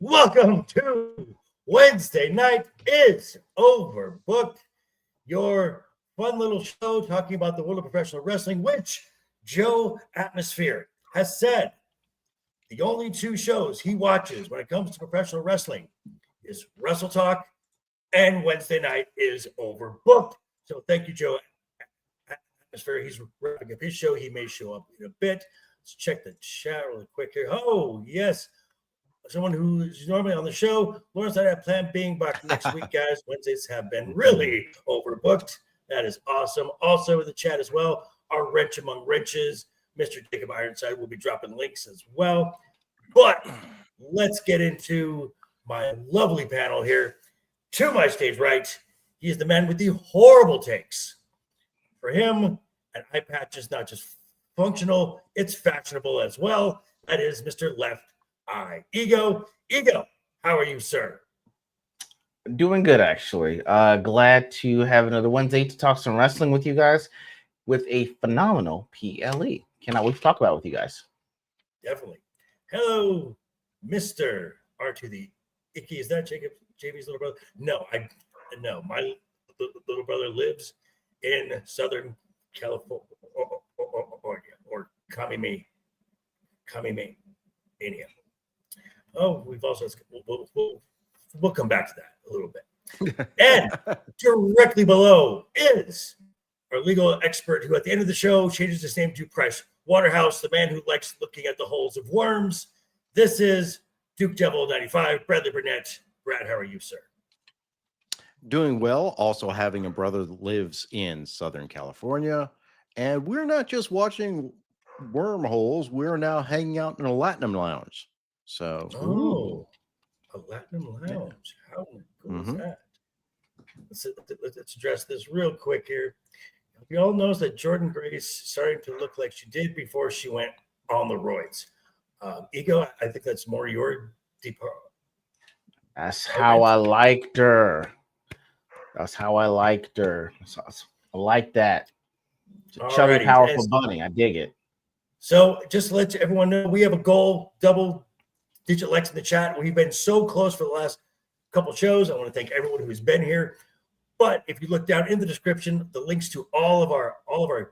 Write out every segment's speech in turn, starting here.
Welcome to Wednesday Night is Overbooked, your fun little show talking about the world of professional wrestling, which Joe Atmosphere has said the only two shows he watches when it comes to professional wrestling is Wrestle Talk and Wednesday Night is Overbooked. So thank you, Joe Atmosphere. He's wrapping up his show. He may show up in a bit. Let's check the chat really quick here. Oh, yes. Someone who's normally on the show, Laurence Knight, I plan being back next week, guys. Wednesdays have been really overbooked. That is awesome. Also in the chat as well, our wrench among wrenches, Mr. Jacob Ironside will be dropping links as well. But let's get into my lovely panel here. To my stage right, he is the man with the horrible takes. For him, an eye patch is not just functional, it's fashionable as well. That is Mr. LeftEyeEgo. Ego, how are you, sir? Doing good, actually. Glad to have another Wednesday to talk some wrestling with you guys with a phenomenal PLE. Cannot wait to talk about it with you guys. Definitely. Hello, Mr. R to the Icky. Is that Jacob JB's little brother? No, my little brother lives in Southern California or Kamimania. Oh, we've also we'll come back to that a little bit. And directly below is our legal expert who at the end of the show changes his name to Price Waterhouse, the man who likes looking at the holes of worms. This is Duke Devil 95, Bradley Burnett. Brad, how are you, sir? Doing well. Also having a brother that lives in Southern California. And we're not just watching wormholes. We're now hanging out in a Latinum lounge. So, a Latinum lounge. How cool is that? Let's address this real quick here. We all know that Jordan Grace starting to look like she did before she went on the roids. Ego, I think that's more your department. That's how I liked her. I like that. Chubby, powerful bunny. I dig it. So just to let everyone know, we have a goal, double-digit likes in the chat. We've been so close for the last couple shows. I want to thank everyone who's been here. But if you look down in the description, the links to all of our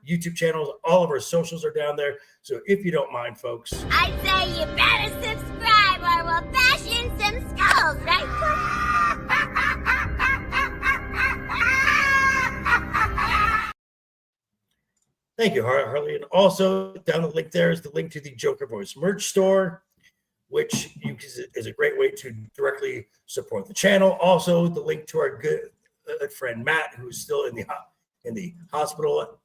YouTube channels, all of our socials are down there. So if you don't mind, folks, I'd say you better subscribe or we'll bash in some skulls, right? Thank you, Harley. And also down the link there is the link to the Joker Voice merch store, which is a great way to directly support the channel. Also, the link to our good friend Matt, who's still in the hospital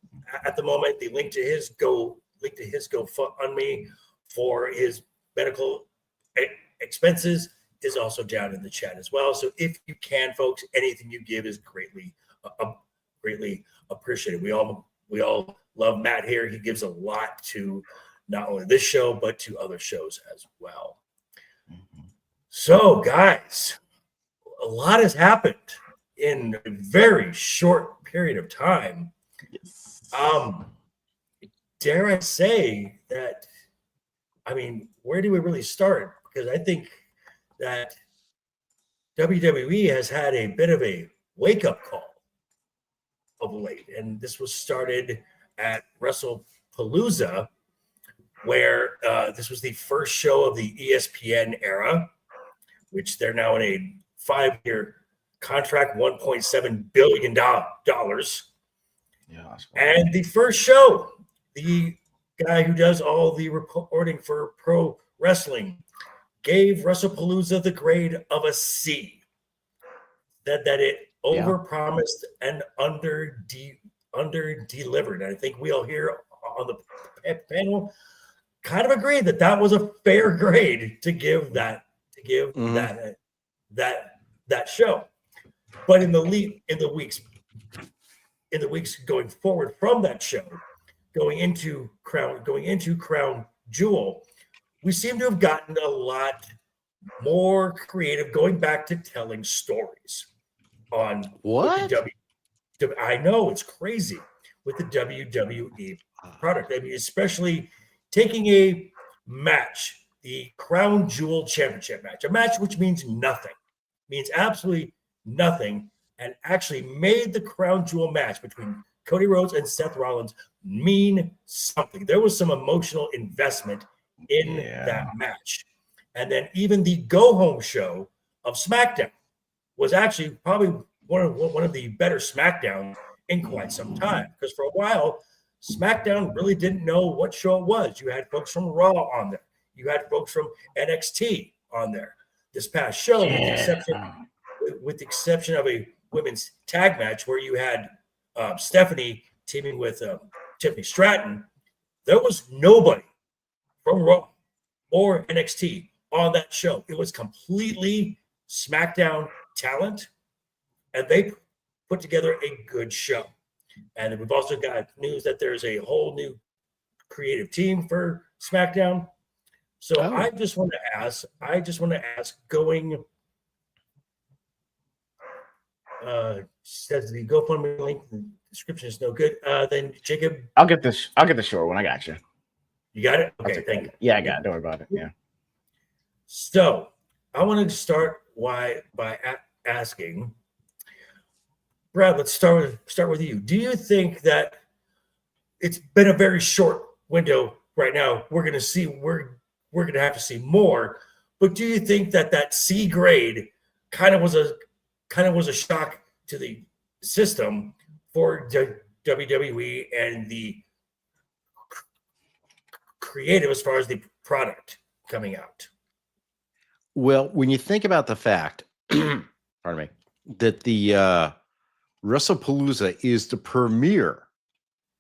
at the moment. The link to his GoFundMe for his medical expenses is also down in the chat as well. So if you can, folks, anything you give is greatly appreciated. We all love Matt here. He gives a lot to not only this show, but to other shows as well. So, guys, a lot has happened in a very short period of time. Yes. Dare I say that, where do we really start? Because I think that WWE has had a bit of a wake-up call of late. And this was started at WrestlePalooza, where this was the first show of the ESPN era, which they're now in a 5-year contract, $1.7 billion. Yeah, and the first show, the guy who does all the reporting for pro wrestling gave WrestlePalooza the grade of a C. That it overpromised and under-delivered. And I think we all here on the panel kind of agreed that was a fair grade to give that show. But in the weeks going forward from that show, going into Crown Jewel, we seem to have gotten a lot more creative, going back to telling stories on what? I know, it's crazy with the WWE product. Especially taking a match the Crown Jewel Championship match, a match which means nothing, means absolutely nothing, and actually made the Crown Jewel match between Cody Rhodes and Seth Rollins mean something. There was some emotional investment in that match. And then even the go-home show of SmackDown was actually probably one of the better SmackDowns in quite some time, because for a while, SmackDown really didn't know what show it was. You had folks from Raw on there. You had folks from NXT on there. This past show, with the exception of a women's tag match where you had Stephanie teaming with Tiffany Stratton, there was nobody from Raw or NXT on that show. It was completely SmackDown talent, and they put together a good show. And we've also got news that there's a whole new creative team for SmackDown. So I just want to ask, going, says the GoFundMe link, the description is no good. Then Jacob, I'll get the short one. I got you. You got it? Okay, thank you. Yeah, I got it. Don't worry about it. Yeah. So I wanted to start by asking, Brad, let's start with you. Do you think that it's been a very short window right now? We're going to have to see more, but do you think that C grade kind of was a shock to the system for WWE and the creative as far as the product coming out? Well, when you think about the fact, pardon me, that the WrestlePalooza is the premier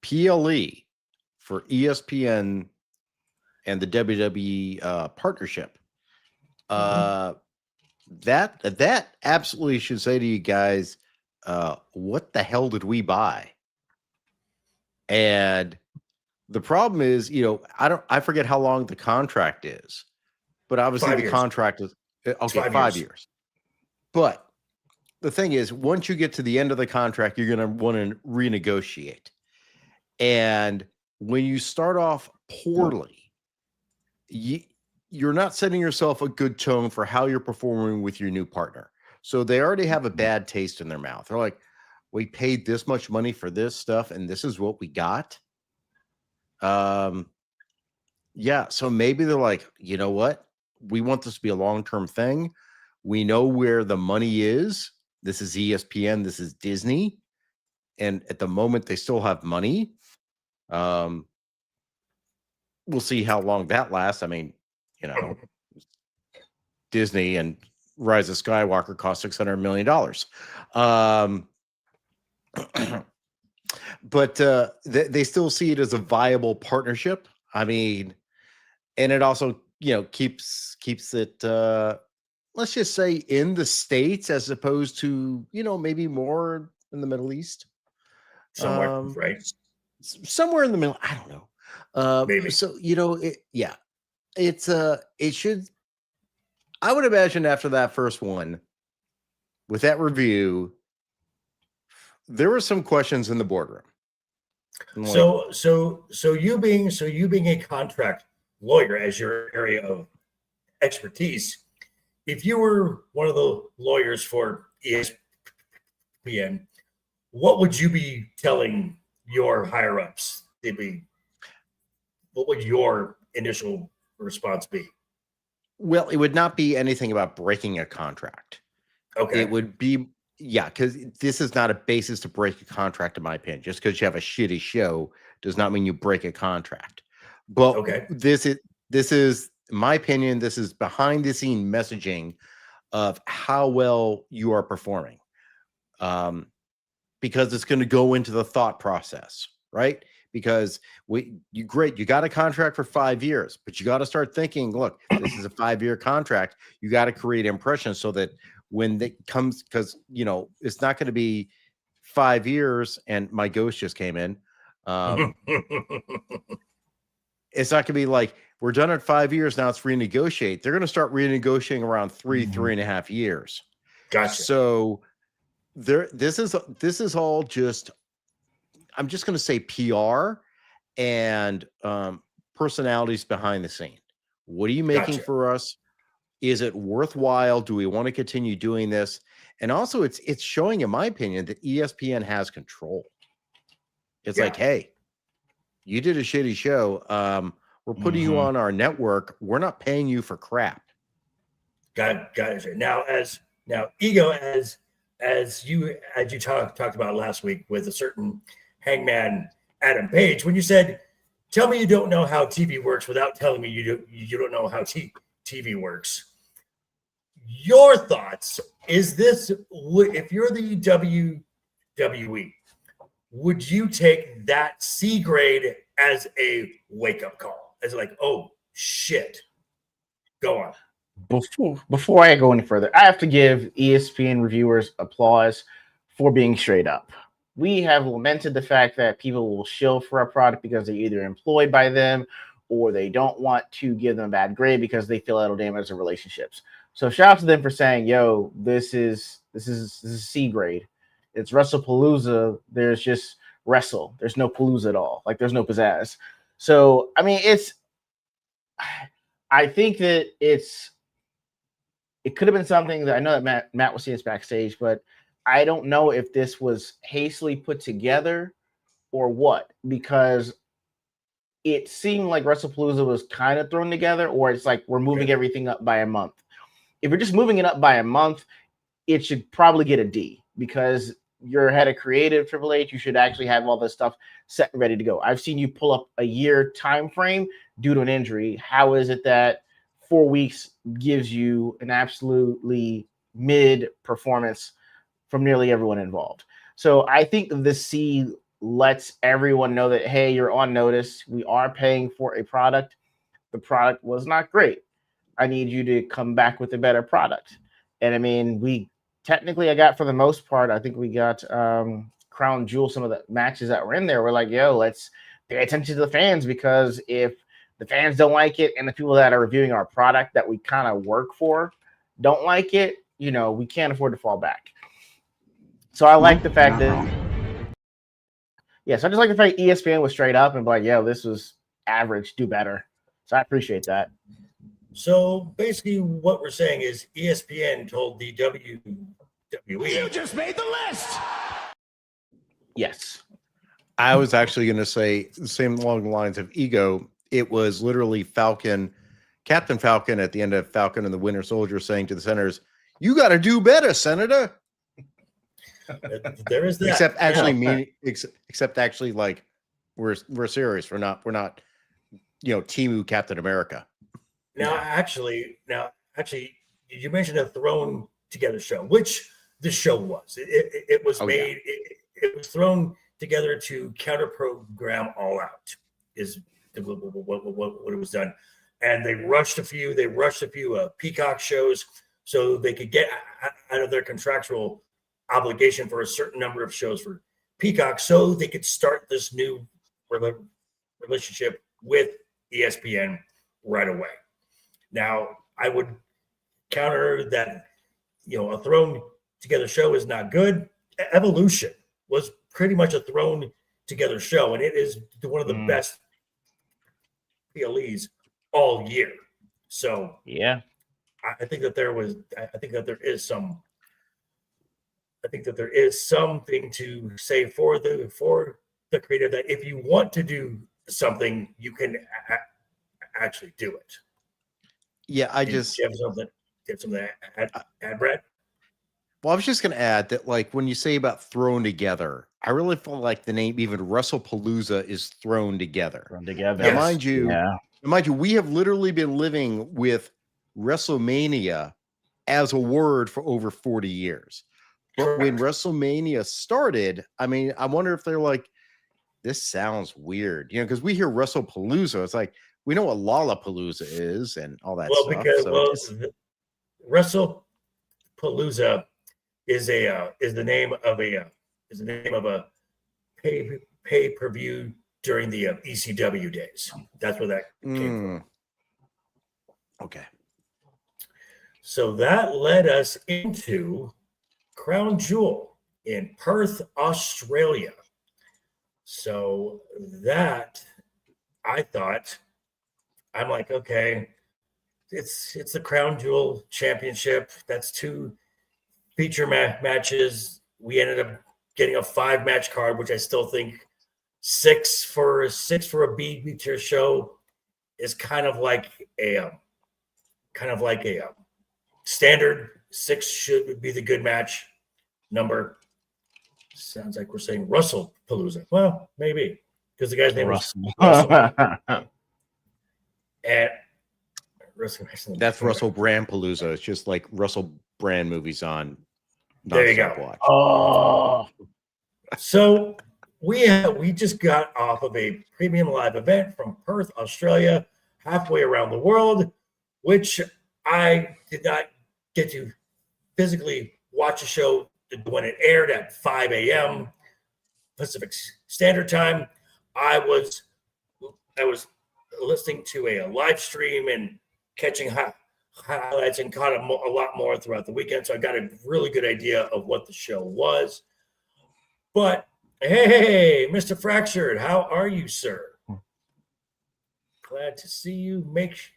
PLE for ESPN and the WWE partnership, that absolutely should say to you guys, what the hell did we buy? And the problem is, I forget how long the contract is, but obviously the contract is okay, 5 years. But the thing is, once you get to the end of the contract, you're going to want to renegotiate. And when you start off poorly, you're not setting yourself a good tone for how you're performing with your new partner. So they already have a bad taste in their mouth. They're like, we paid this much money for this stuff, and this is what we got. Yeah, so maybe they're like, you know what? We want this to be a long-term thing. We know where the money is. This is ESPN. This is Disney. And at the moment, they still have money. We'll see how long that lasts. I mean, Disney and Rise of Skywalker cost $600 million. But they still see it as a viable partnership. I mean, and it also, keeps it, let's just say, in the States as opposed to, maybe more in the Middle East. Somewhere, right? Somewhere in the middle. I don't know. Maybe. So, it should, I would imagine after that first one, with that review, there were some questions in the boardroom. So you being a contract lawyer as your area of expertise, if you were one of the lawyers for ESPN, what would you be telling your higher ups? What would your initial response be? Well, it would not be anything about breaking a contract. Okay. It would be, because this is not a basis to break a contract, in my opinion. Just because you have a shitty show does not mean you break a contract. But this is, in my opinion, this is behind the scene messaging of how well you are performing. Because it's going to go into the thought process, right? Because you got a contract for 5 years, but you got to start thinking, look, this is a 5-year contract. You got to create impressions so that when it comes, because it's not going to be 5 years. And my ghost just came in. It's not going to be like, we're done at 5 years. Now it's renegotiate. They're going to start renegotiating around 3.5 years. Gotcha. So this is all just, I'm just going to say PR and personalities behind the scene. What are you making Gotcha. for us? Is it worthwhile? Do we want to continue doing this? And also, it's showing, in my opinion, that ESPN has control. It's like, hey, you did a shitty show. We're putting you on our network. We're not paying you for crap. Got it. Now, Ego, as you talked about last week with a certain Hangman Adam Page, when you said, "Tell me you don't know how TV works," without telling me you don't know how TV works. Your thoughts? Is this, if you're the WWE, would you take that C grade as a wake up call? As like, oh shit, go on. Before I go any further, I have to give ESPN reviewers applause for being straight up. We have lamented the fact that people will shill for a product because they're either employed by them or they don't want to give them a bad grade because they feel it'll damage their relationships. So shout out to them for saying, yo, this is C grade. It's WrestlePalooza. There's just wrestle. There's no palooza at all. Like there's no pizzazz. So I mean, I think that it could have been something that I know that Matt was seeing us backstage, but I don't know if this was hastily put together or what, because it seemed like WrestlePalooza was kind of thrown together, or it's like we're moving everything up by a month. If you're just moving it up by a month, it should probably get a D, because you're head of creative, Triple H. You should actually have all this stuff set and ready to go. I've seen you pull up a year time frame due to an injury. How is it that 4 weeks gives you an absolutely mid performance from nearly everyone involved? So I think the C lets everyone know that, hey, you're on notice. We are paying for a product. The product was not great. I need you to come back with a better product. And I mean, I got, for the most part, I think we got Crown Jewel, some of the matches that were in there. We're like, yo, let's pay attention to the fans, because if the fans don't like it and the people that are reviewing our product that we kind of work for don't like it, we can't afford to fall back. So I like the fact that, so I just like the fact ESPN was straight up and like, yo, this was average, do better. So I appreciate that. So basically what we're saying is ESPN told the WWE, you just made the list. Yes. I was actually going to say the same along the lines of Ego. It was literally Captain Falcon at the end of Falcon and the Winter Soldier saying to the senators, "You got to do better, Senator." There is that. Except actually, like we're serious. We're not Timu Captain America. Now, actually, you mentioned a thrown together show, which the show was. It was made. Yeah. It was thrown together to counter program All Out. Is what it was done, and they rushed a few Peacock shows so they could get out of their contractual obligation for a certain number of shows for Peacock, so they could start this new relationship with ESPN right away. Now, I would counter that, a thrown together show is not good. Evolution was pretty much a thrown together show, and it is one of the best PLEs all year. So yeah, I think that there is something to say for the creative, that if you want to do something, you can actually do it. Yeah, do you have something to add, Brad? Well, I was just going to add that, like, when you say about thrown together, I really feel like the name even WrestlePalooza is thrown together. Now, Yes. mind you, we have literally been living with WrestleMania as a word for over 40 years. But when WrestleMania started, I mean, I wonder if they're like, this sounds weird, because we hear WrestlePalooza. It's like, we know what Lollapalooza is and all that stuff. WrestlePalooza is the name of a pay-per-view during the ECW days. That's where that came from. Okay. So that led us into Crown Jewel in Perth, Australia. So that, I'm like, okay, it's the Crown Jewel Championship. That's 2 feature matches. We ended up getting a 5-match card, which I still think 6 for a B tier show is kind of like a standard. 6 should be the good match number. Sounds like we're saying Russell Palooza. Well, maybe because the guy's name was Russell. And That's Russell Brand Palooza. It's just like Russell Brand movies on. There you go. Watch. Oh, so we just got off of a premium live event from Perth, Australia, halfway around the world, which I did not get to physically watch a show when it aired at 5 a.m. Pacific Standard Time. I was listening to a live stream and catching highlights and caught a lot more throughout the weekend. So I got a really good idea of what the show was. But hey, Mr. Fractured, how are you, sir? Glad to see you. Make sure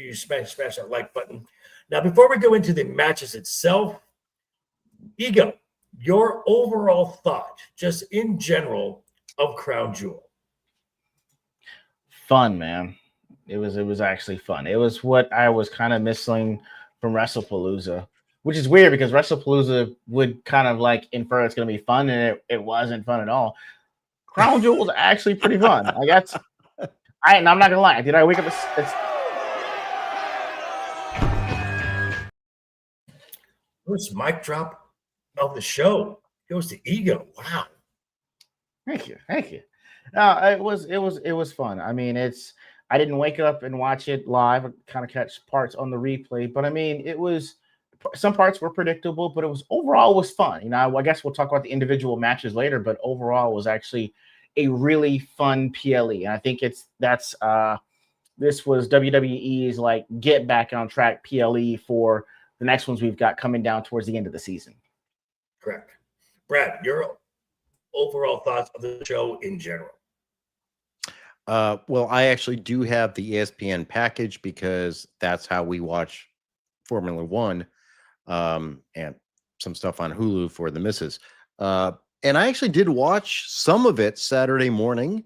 you smash that like button. Now, before we go into the matches itself, Ego, your overall thought, just in general, of Crown Jewel. fun, man. It was actually fun. It was what I was kind of missing from WrestlePalooza, which is weird because WrestlePalooza would kind of like infer it's going to be fun, and it wasn't fun at all. Crown Jewel was actually pretty fun. Like that's, I'm not gonna lie. Did I wake up? First mic drop of the show goes to Ego. Wow. Thank you. It was fun. I mean, I didn't wake up and watch it live. I kind of catch parts on the replay, but I mean, it was, some parts were predictable, but it was overall was fun. You know, I guess we'll talk about the individual matches later, but overall was actually a really fun PLE. And I think this was WWE's like get back on track PLE for the next ones we've got coming down towards the end of the season. Correct. Brad, your overall thoughts of the show in general? Well, I actually do have the ESPN package because that's how we watch Formula One, and some stuff on Hulu for the misses. And I actually did watch some of it Saturday morning.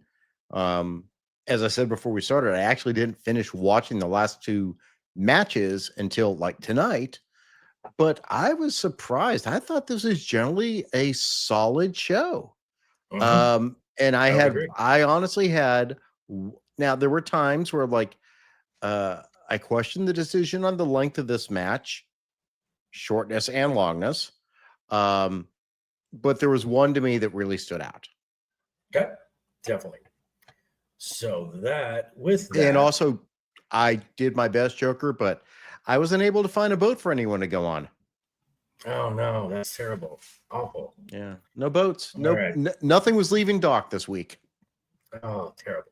As I said before we started, I actually didn't finish watching the last two matches until like tonight, but I was surprised. I thought this was generally a solid show. Mhm. And agree. I honestly had, now there were times where like, I questioned the decision on the length of this match, shortness and longness. But there was one to me that really stood out. Okay, definitely. So that with that, And also, I did my best, Joker, but I wasn't able to find a boat for anyone to go on. oh no, that's terrible, awful. Yeah, no boats. All No, right. nothing was leaving dock this week. Oh, terrible.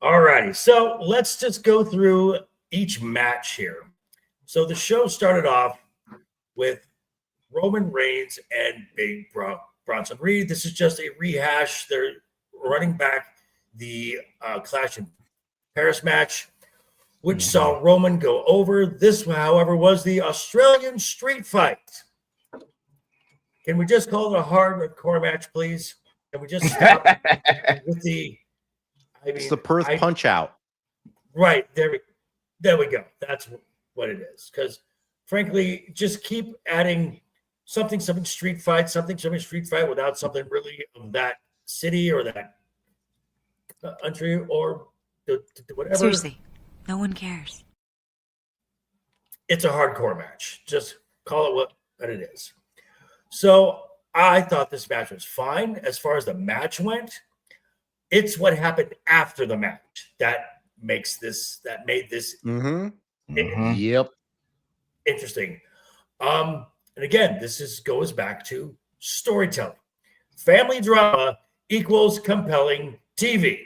All righty, so let's just go through each match here. So the show started off with Roman Reigns and Big Bronson Reed. This is just a rehash. They're running back the Clash in Paris match, which saw Roman go over. This, however, was the Australian street fight. Can we just call it a hardcore match, please? Can we just stop with the? I mean, It's the Perth punch out. Right, there we go. That's what it is. Because frankly, just keep adding something street fight without something really of that city or that country or whatever. Seriously, no one cares. It's a hardcore match. Just call it what it is. So I thought this match was fine. As far as the match went, it's what happened after the match that made this Yep. interesting. And again, this goes back to storytelling. Family drama equals compelling TV.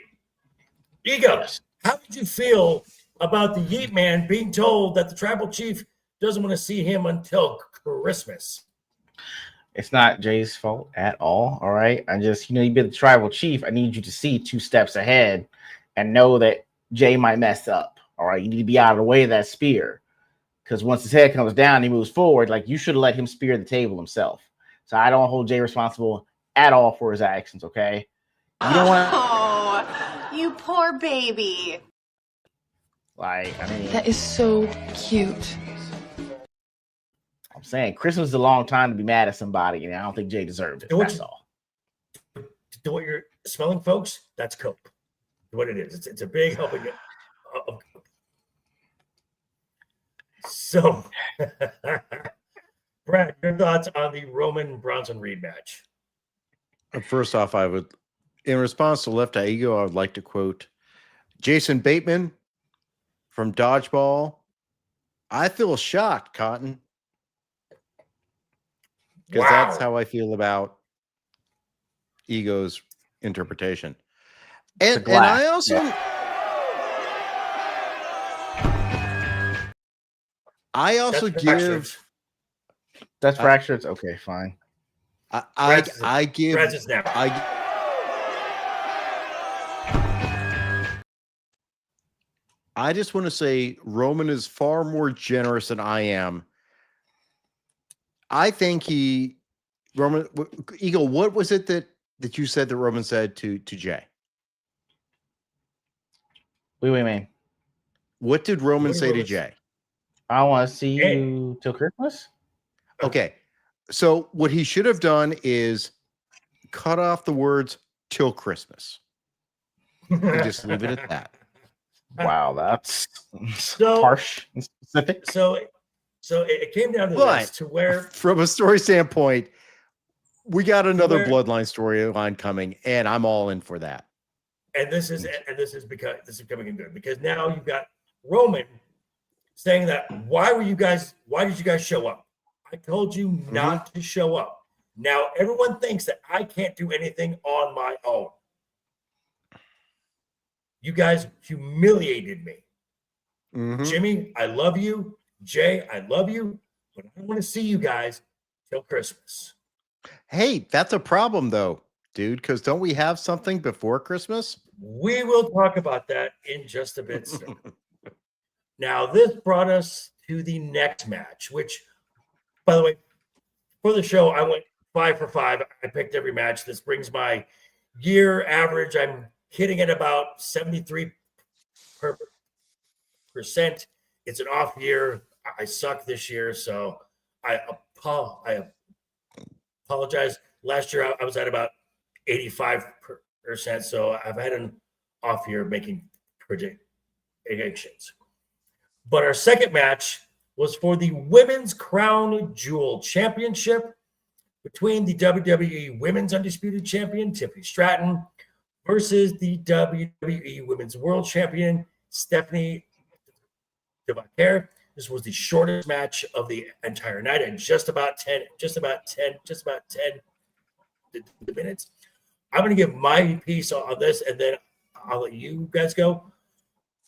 Ego, how did you feel about the Yeet Man being told that the tribal chief doesn't want to see him until Christmas? It's not Jay's fault at all. All right. I just, you've been the tribal chief. I need you to see 2 steps ahead and know that Jay might mess up. All right, you need to be out of the way of that spear. Because once his head comes down, he moves forward. Like, you should have let him spear the table himself. So I don't hold Jay responsible at all for his actions, okay? You don't want to... Oh, you poor baby. Like, I mean... That is so cute. I'm saying Christmas is a long time to be mad at somebody, and I don't think Jay deserved it. That's all. Do what you're smelling, folks. That's cope. What it is. It's a big helping. So, Brad, your thoughts on the Roman Bronson Reed match? First off, I would, in response to LeftEyeEgo, I would like to quote Jason Bateman from Dodgeball. I feel shocked, Cotton. Because that's how I feel about Ego's interpretation. And I also give that's fractured. Okay, fine. I give I just want to say Roman is far more generous than I am. I think Roman Eagle, what was it that you said that Roman said to Jay? Wait. What did Roman say to Jay? I want to see you till Christmas. Okay. So what he should have done is cut off the words till Christmas. And just leave it at that. Wow, that's so harsh and specific. So it came down to this, to where, from a story standpoint, we got another bloodline storyline coming, and I'm all in for that. And this is coming in good because now you've got Roman saying that why did you guys show up? I told you not to show up. Now everyone thinks that I can't do anything on my own. You guys humiliated me. Jimmy, I love you. Jay, I love you, but I don't want to see you guys till Christmas. Hey, that's a problem though, dude, because don't we have something before Christmas? We will talk about that in just a bit soon. Now, this brought us to the next match, which, by the way, for the show, I went 5 for 5. I picked every match. This brings my year average. I'm hitting at about 73%. It's an off year. I suck this year, so I apologize. Last year, I was at about 85%, so I've had an off year making predictions. But our second match was for the Women's Crown Jewel Championship between the WWE Women's Undisputed Champion, Tiffany Stratton, versus the WWE Women's World Champion, Stephanie Devacare. This was the shortest match of the entire night at just about 10 minutes. I'm going to give my piece on this, and then I'll let you guys go.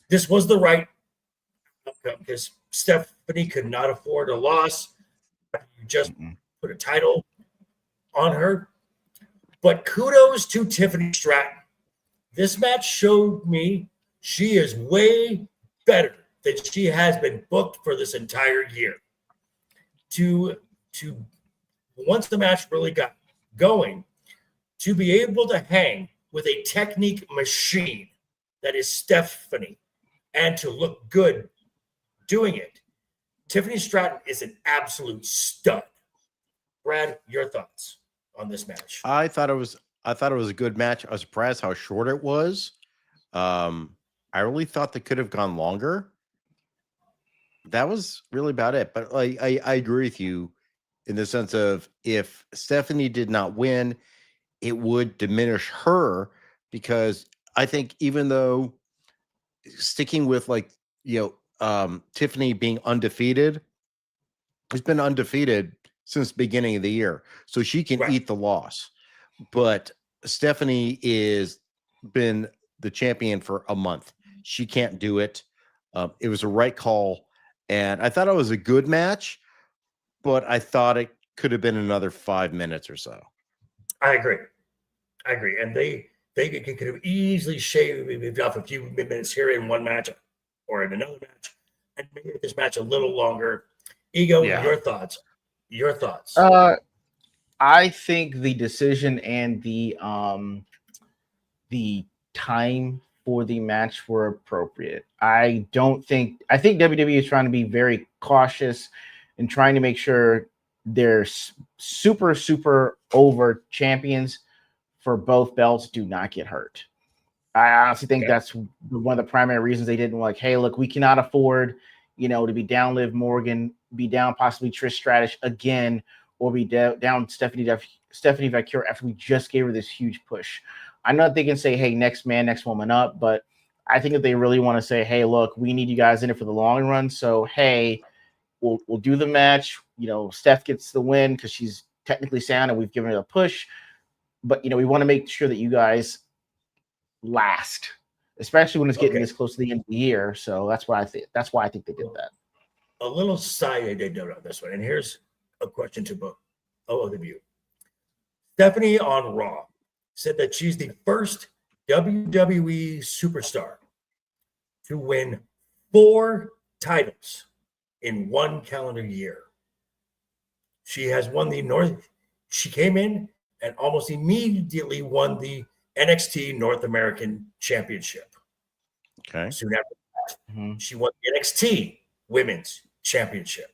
This was the right outcome because Stephanie could not afford a loss. You just put a title on her. But kudos to Tiffany Stratton. This match showed me she is way better than she has been booked for this entire year. To once the match really got going, to be able to hang with a technique machine that is Stephanie and to look good doing it. Tiffany Stratton is an absolute stud. Brad, your thoughts on this match? I thought it was a good match. I was surprised how short it was. I really thought they could have gone longer. That was really about it. But I agree with you in the sense of if Stephanie did not win, it would diminish her, because I think even though sticking with Tiffany being undefeated, has been undefeated since the beginning of the year, so she can eat the loss. But Stephanie is been the champion for a month. She can't do it. It was a right call, and I thought it was a good match, but I thought it could have been another 5 minutes or so. I agree. And they could have easily shaved off a few minutes here in one match or in another match and make this match a little longer. Ego, Yeah. your thoughts. Your thoughts. I think the decision and the time for the match were appropriate. I think WWE is trying to be very cautious and trying to make sure their super over champions for both belts do not get hurt. I honestly think that's one of the primary reasons they didn't like, hey, look, we cannot afford, to be down Liv Morgan, be down possibly Trish Stratus again, or be down Stephanie Vacura after we just gave her this huge push. I know that they can say, hey, next man, next woman up, but I think that they really want to say, hey, look, we need you guys in it for the long run. So, hey, we'll do the match. Steph gets the win because she's technically sound and we've given her a push. But, we want to make sure that you guys last, especially when it's getting this close to the end of the year. So that's why I think they did that. A little side I did note on this one, and here's a question to both of you. Stephanie on Raw said that she's the first WWE superstar to win 4 titles in 1 calendar year. She has won she came in and almost immediately won the NXT North American Championship. Okay. Soon after that, she won the NXT Women's Championship.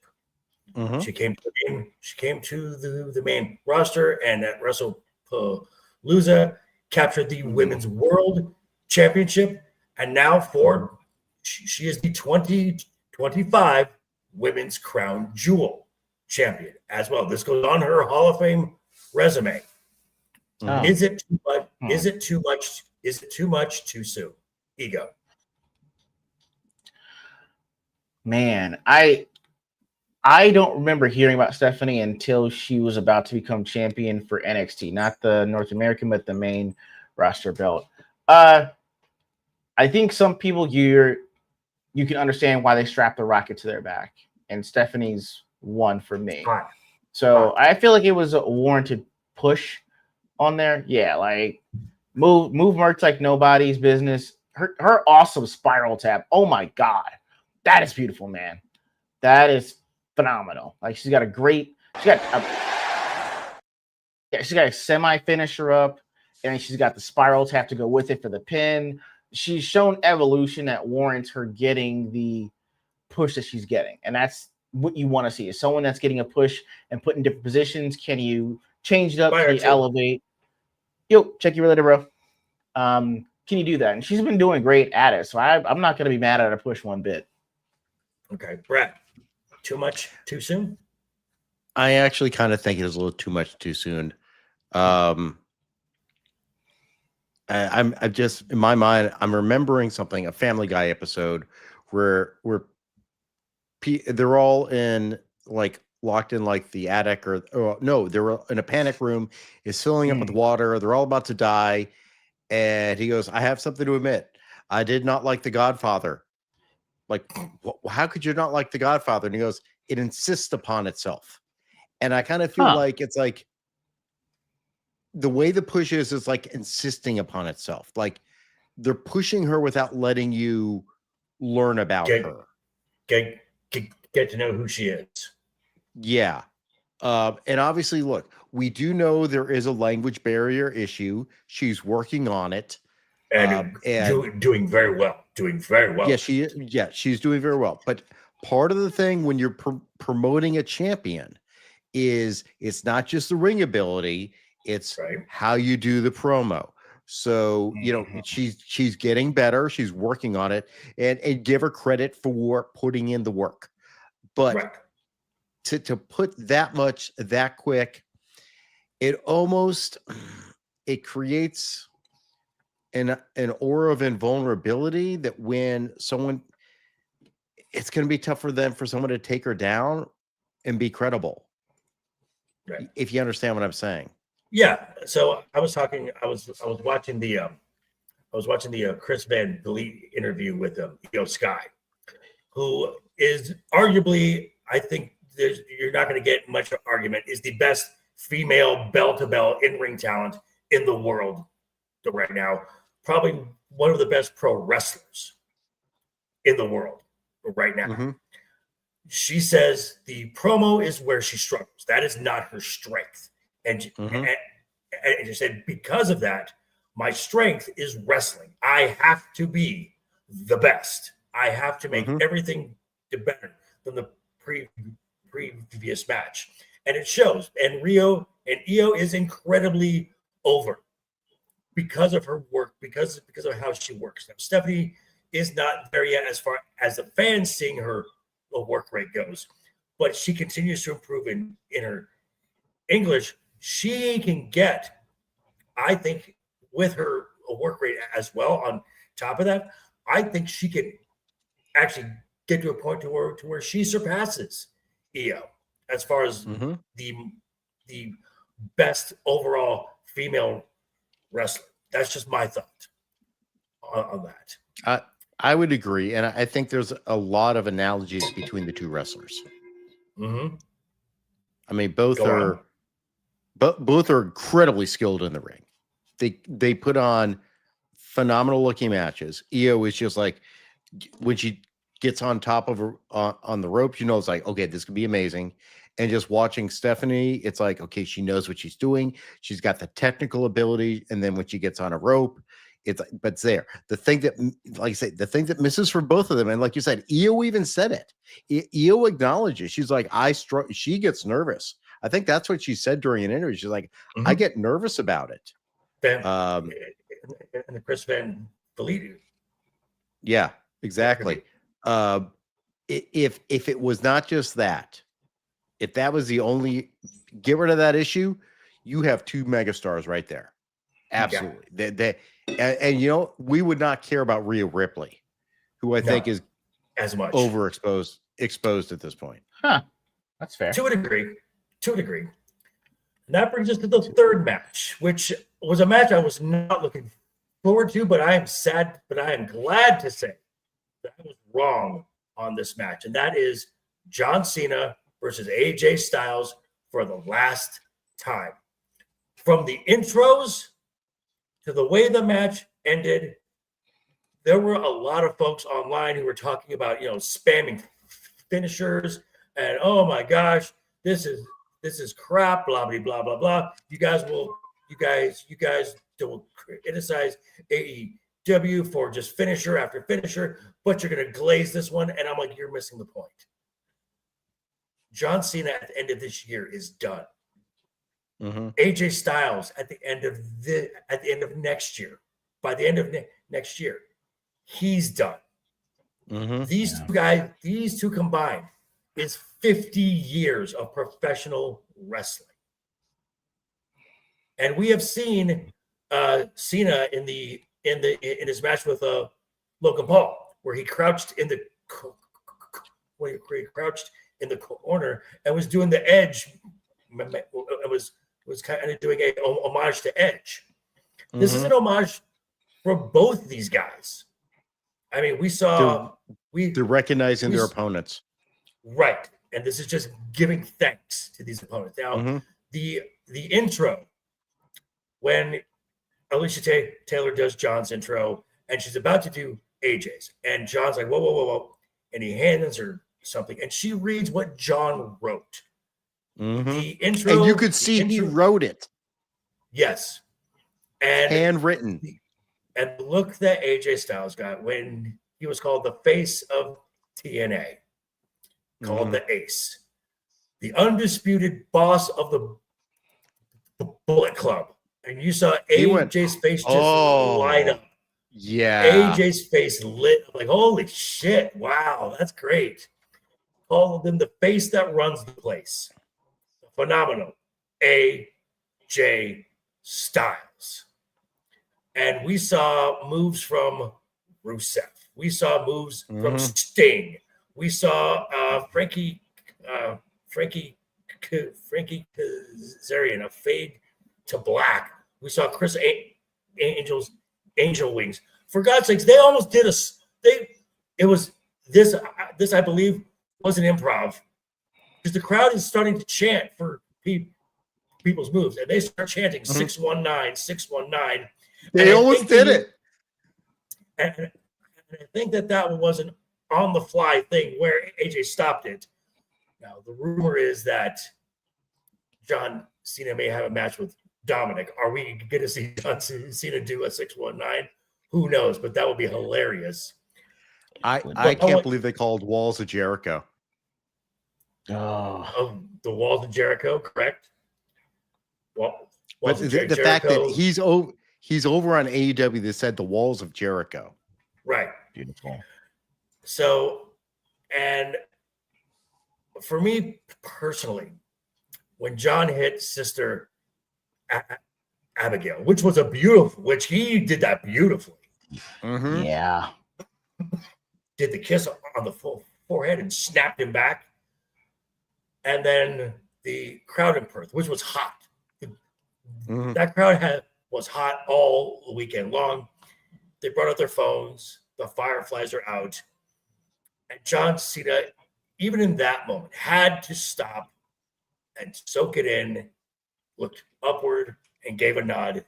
She came to the main roster and at WrestlePalooza captured the Women's World Championship, and now she is the 2025 Women's Crown Jewel champion as well. This goes on her Hall of Fame resume. Is it too much? Is it too much? Is it too much too soon? Ego. Man, I don't remember hearing about Stephanie until she was about to become champion for NXT, not the North American, but the main roster belt. I think some people you can understand why they strap the rocket to their back, and Stephanie's one for me. So I feel like it was a warranted push on there. Yeah, like move merch like nobody's business. Her awesome spiral tap. Oh my god, that is beautiful, man. That is phenomenal. Like she's got a semi finisher up, and she's got the spiral tap to go with it for the pin. She's shown evolution that warrants her getting the push that she's getting, and that's what you want to see is someone that's getting a push and put in different positions. Can you change it up? Can you elevate? Yo, check you later, bro. Can you do that? And she's been doing great at it, so I'm not going to be mad at her push one bit. Okay, Brad. Too much too soon? I actually kind of think it is a little too much too soon. I'm just in my mind, I'm remembering something, a Family Guy episode where they're all in locked in the attic or no, they're in a panic room, is filling up with water. They're all about to die. And he goes, I have something to admit. I did not like The Godfather. How could you not like The Godfather? And he goes, it insists upon itself. And I kind of feel like it's like the way the push is insisting upon itself. Like they're pushing her without letting you learn about her. Get to know who she is. Yeah. And obviously, look, we do know there is a language barrier issue. She's working on it. And doing very well. Doing very well. Yeah, she's doing very well. But part of the thing when you're promoting a champion is it's not just the ring ability, it's how you do the promo. So, she's getting better. She's working on it, and give her credit for putting in the work. But to put that much that quick, it creates an aura of invulnerability that when someone, it's going to be tough for someone to take her down and be credible. Right. If you understand what I'm saying. Yeah. So I was watching the Chris Van Vliet interview with Io Sky, who is arguably, I think you're not going to get much of an argument, is the best female bell-to-bell in-ring talent in the world right now. Probably one of the best pro wrestlers. in the world right now. Mm-hmm. She says the promo is where she struggles. That is not her strength. And she said, because of that, my strength is wrestling. I have to be the best. I have to make everything better than the previous match. And it shows. And Io is incredibly over because of her work, because of how she works. Now, Stephanie is not there yet as far as the fans seeing her work rate goes, but she continues to improve in her English. She can get, I think, with her work rate as well on top of that, I think she can actually get to a point to where she surpasses Io as far as the best overall female wrestler. That's just my thought on that. I would agree, and I think there's a lot of analogies between the two wrestlers. I mean, both are incredibly skilled in the ring. They put on phenomenal looking matches. Io is just like, when she gets on top of her on the ropes, you know, it's like, okay, this could be amazing. And just watching Stephanie, it's like, okay, she knows what she's doing. She's got the technical ability, and then when she gets on a rope, but it's there. The thing that, like I say, the thing that misses for both of them, and like you said, Io even said it. Io acknowledges. She's like, she gets nervous. I think that's what she said during an interview. She's like, I get nervous about it. And the Chris Van Vliet. Yeah, exactly. If it was not just that, if that was the only, get rid of that issue, you have two megastars right there. Absolutely. Yeah. And you know, we would not care about Rhea Ripley, who I think is as much exposed at this point. Huh. That's fair. To a degree. And that brings us to the third match, which was a match I was not looking forward to, but I am sad, but I am glad to say that I was wrong on this match. And that is John Cena versus AJ Styles for the last time. From the intros to the way the match ended, there were a lot of folks online who were talking about, spamming finishers and, oh my gosh, this is crap, blah, blah, blah, blah, blah. You guys don't criticize AEW for just finisher after finisher, but you're going to glaze this one. And I'm like, you're missing the point. John Cena at the end of this year is done. AJ Styles at the end of next year, by the end of next year, he's done. These two combined is 50 years of professional wrestling, and we have seen Cena in his match with Logan Paul, where he crouched in the corner and was doing the Edge. It was kind of doing a homage to Edge. This is an homage for both these guys. I mean, they're recognizing their opponents. Right. And this is just giving thanks to these opponents. Now, the intro, when Alicia Taylor does John's intro, and she's about to do AJ's, and John's like, whoa. And he hands her something, and she reads what John wrote. The intro, and you could see he wrote it. Yes. And handwritten. And the look that AJ Styles got when he was called the face of TNA, called the Ace, the undisputed boss of the Bullet Club. And you saw AJ's face just light up. Yeah. AJ's face lit up like, holy shit. Wow, that's great. Called him the face that runs the place. Phenomenal. AJ Styles. And we saw moves from Rusev. We saw moves from Sting. We saw Frankie Kazarian, a fade to black. We saw Chris Angel Wings. For God's sakes, they almost did it was this I believe was an improv, because the crowd is starting to chant for people's moves, and they start chanting 619, 619. They almost did it. And I think that was an on the fly thing where AJ stopped it. Now, the rumor is that John Cena may have a match with Dominic. Are we going to see John Cena do a 619? Who knows? But that would be hilarious. I can't believe they called Walls of Jericho. Of the Walls of Jericho, correct? Well, but the fact that he's over on AEW, they said the Walls of Jericho. Right. Beautiful. So, and for me personally, when John hit Sister Abigail, which he did that beautifully. Mm-hmm. Yeah. Did the kiss on the forehead and snapped him back. And then the crowd in Perth, which was hot. Mm-hmm. That crowd was hot all weekend long. They brought out their phones. The fireflies are out. And John Cena, even in that moment, had to stop and soak it in, looked upward, and gave a nod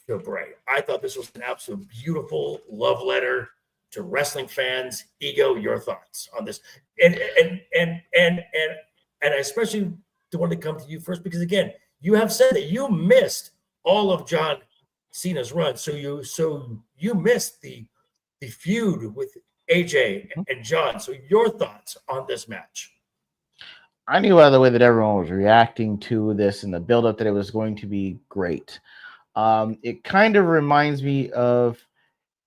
to Bray. I thought this was an absolute beautiful love letter to wrestling fans. Ego, your thoughts on this? And I especially want to come to you first because, again, you have said that you missed all of John Cena's run. So you missed the feud with AJ and John. So your thoughts on this match? I knew by the way that everyone was reacting to this and the build-up that it was going to be great. It kind of reminds me of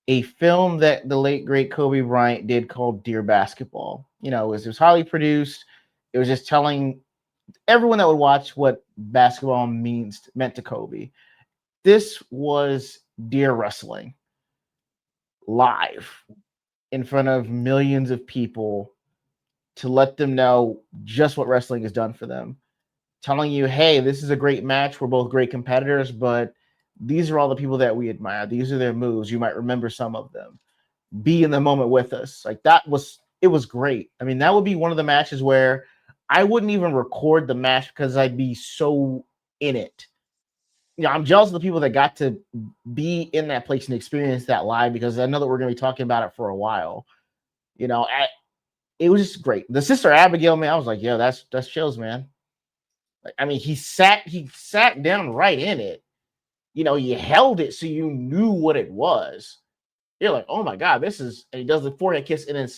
a film that the late, great Kobe Bryant did called Dear Basketball. You know, it was highly produced. It was just telling everyone that would watch what basketball meant to Kobe. This was Dear Wrestling live in front of millions of people to let them know just what wrestling has done for them. Telling you, hey, this is a great match. We're both great competitors, but these are all the people that we admire. These are their moves. You might remember some of them. Be in the moment with us. Like it was great. I mean, that would be one of the matches where I wouldn't even record the match because I'd be so in it. You know, I'm jealous of the people that got to be in that place and experience that live because I know that we're going to be talking about it for a while. You know, it was just great. The Sister Abigail, man, I was like, yo, that's chills, man. Like, I mean, he sat down right in it. You know, you held it so you knew what it was. You're like, oh my God, this is, and he does the forehead kiss and then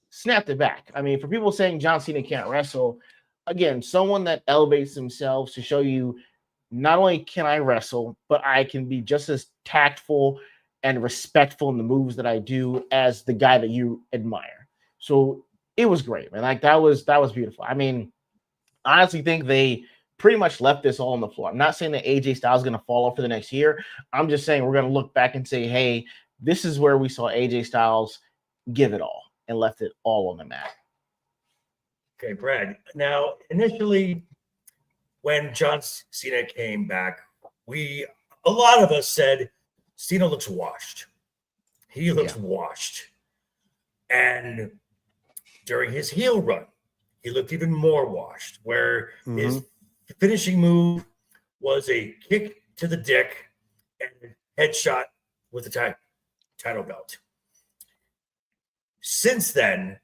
snapped it back. I mean, for people saying John Cena can't wrestle, again, someone that elevates themselves to show you not only can I wrestle, but I can be just as tactful and respectful in the moves that I do as the guy that you admire. So it was great, man. Like that was beautiful. I mean, I honestly think they pretty much left this all on the floor. I'm not saying that AJ Styles is going to fall off for the next year. I'm just saying we're going to look back and say, hey, this is where we saw AJ Styles give it all and left it all on the mat. Okay, Brad. Now, initially, when John Cena came back, a lot of us said Cena looks washed. He looks washed. And during his heel run, he looked even more washed, where his finishing move was a kick to the dick and a headshot with the title belt. Since then,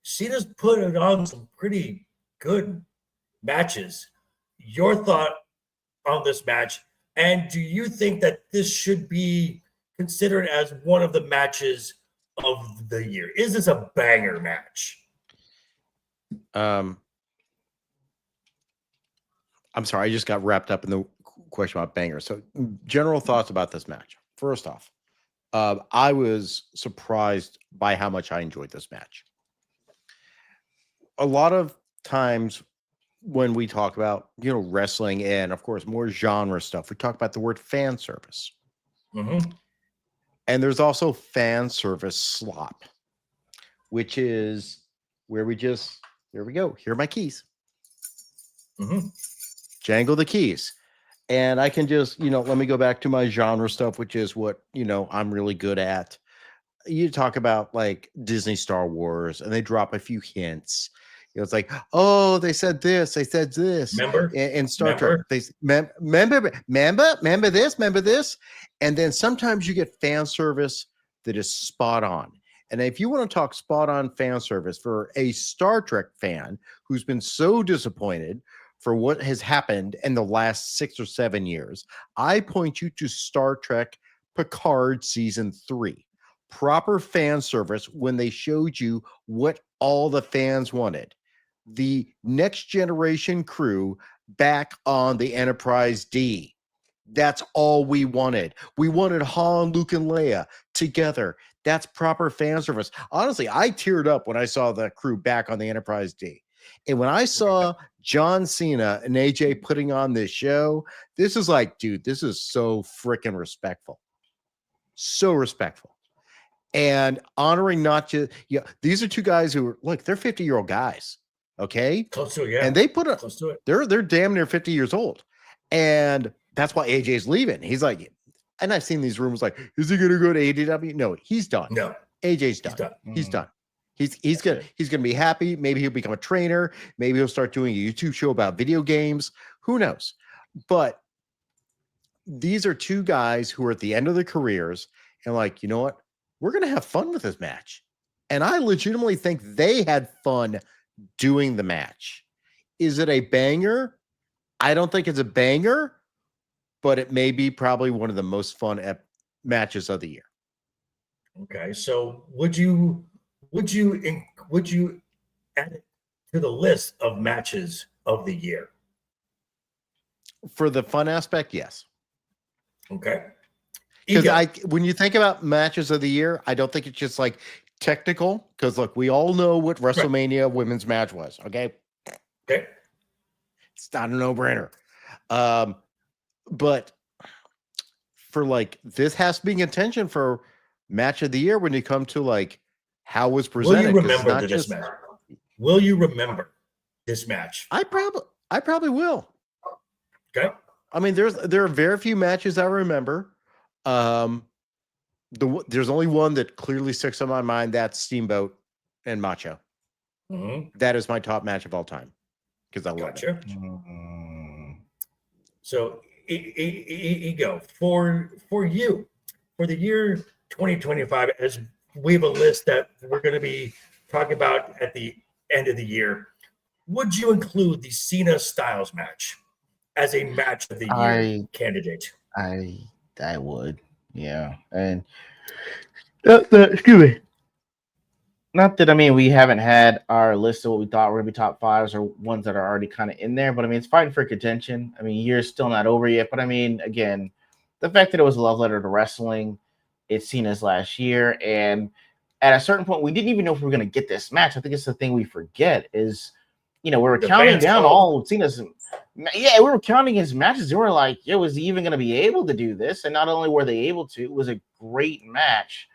Cena's put on some pretty good matches. Your thought on this match, and do you think that this should be considered as one of the matches of the year? Is this a banger match? I'm sorry, I just got wrapped up in the question about banger. So, general thoughts about this match. First off, I was surprised by how much I enjoyed this match. A lot of times when we talk about, wrestling and, of course, more genre stuff, we talk about the word fan service. Mm-hmm. And there's also fan service slop, which is where we just, here we go. Here are my keys. Mm-hmm. Jangle the keys. And I can just, let me go back to my genre stuff, which is what, I'm really good at. You talk about like Disney Star Wars and they drop a few hints. It's like, oh, they said this, they said this. Remember? In Star Trek, they remember this. And then sometimes you get fan service that is spot on. And if you want to talk spot on fan service for a Star Trek fan who's been so disappointed for what has happened in the last 6 or 7 years, I point you to Star Trek Picard season 3. Proper fan service when they showed you what all the fans wanted. The next generation crew back on the Enterprise D. That's all we wanted. We wanted Han, Luke, and Leia together. That's proper fan service. Honestly, I teared up when I saw the crew back on the Enterprise D. And when I saw John Cena and AJ putting on this show, this is like, dude, this is so freaking respectful. So respectful. And honoring not just, these are two guys who are, look, they're 50-year-old guys. Okay. Close to it, yeah. And they put Close to it. they're damn near 50 years old. And that's why AJ's leaving. He's like, and I've seen these rumors like, is he gonna go to AEW? No, he's done. No. AJ's done. He's done. He's gonna be happy. Maybe he'll become a trainer. Maybe he'll start doing a YouTube show about video games. Who knows? But these are two guys who are at the end of their careers and like, you know what? We're gonna have fun with this match. And I legitimately think they had fun doing the match. Is it a banger? I don't think it's a banger, but it may be probably one of the most fun matches of the year. Okay, so would you add it to the list of matches of the year? For the fun aspect, yes. Okay. Because when you think about matches of the year, I don't think it's just like technical. Because look, we all know what WrestleMania women's match was. Okay. It's not a no-brainer. But for like this has to be attention for match of the year when you come to like how it was presented. Will you remember this match? Will you remember this match? I probably will. Okay. I mean, there are very few matches I remember. There's only one that clearly sticks in my mind. That's Steamboat and Macho. Mm-hmm. That is my top match of all time because I love it. So, Ego, for you, for the year 2025, as we have a list that we're going to be talking about at the end of the year, would you include the Cena Styles match as a match of the year candidate? I would, yeah. And excuse me. Not that, I mean, we haven't had our list of what we thought were going to be top fives or ones that are already kind of in there, but I mean, it's fighting for contention. I mean, year's still not over yet, but I mean, again, the fact that it was a love letter to wrestling, it's Cena's last year, and at a certain point, we didn't even know if we were going to get this match. I think it's the thing we forget is, you know, we were counting down all Cena's. Yeah, we were counting his matches. And we were like, yeah, was he even going to be able to do this? And not only were they able to, it was a great match,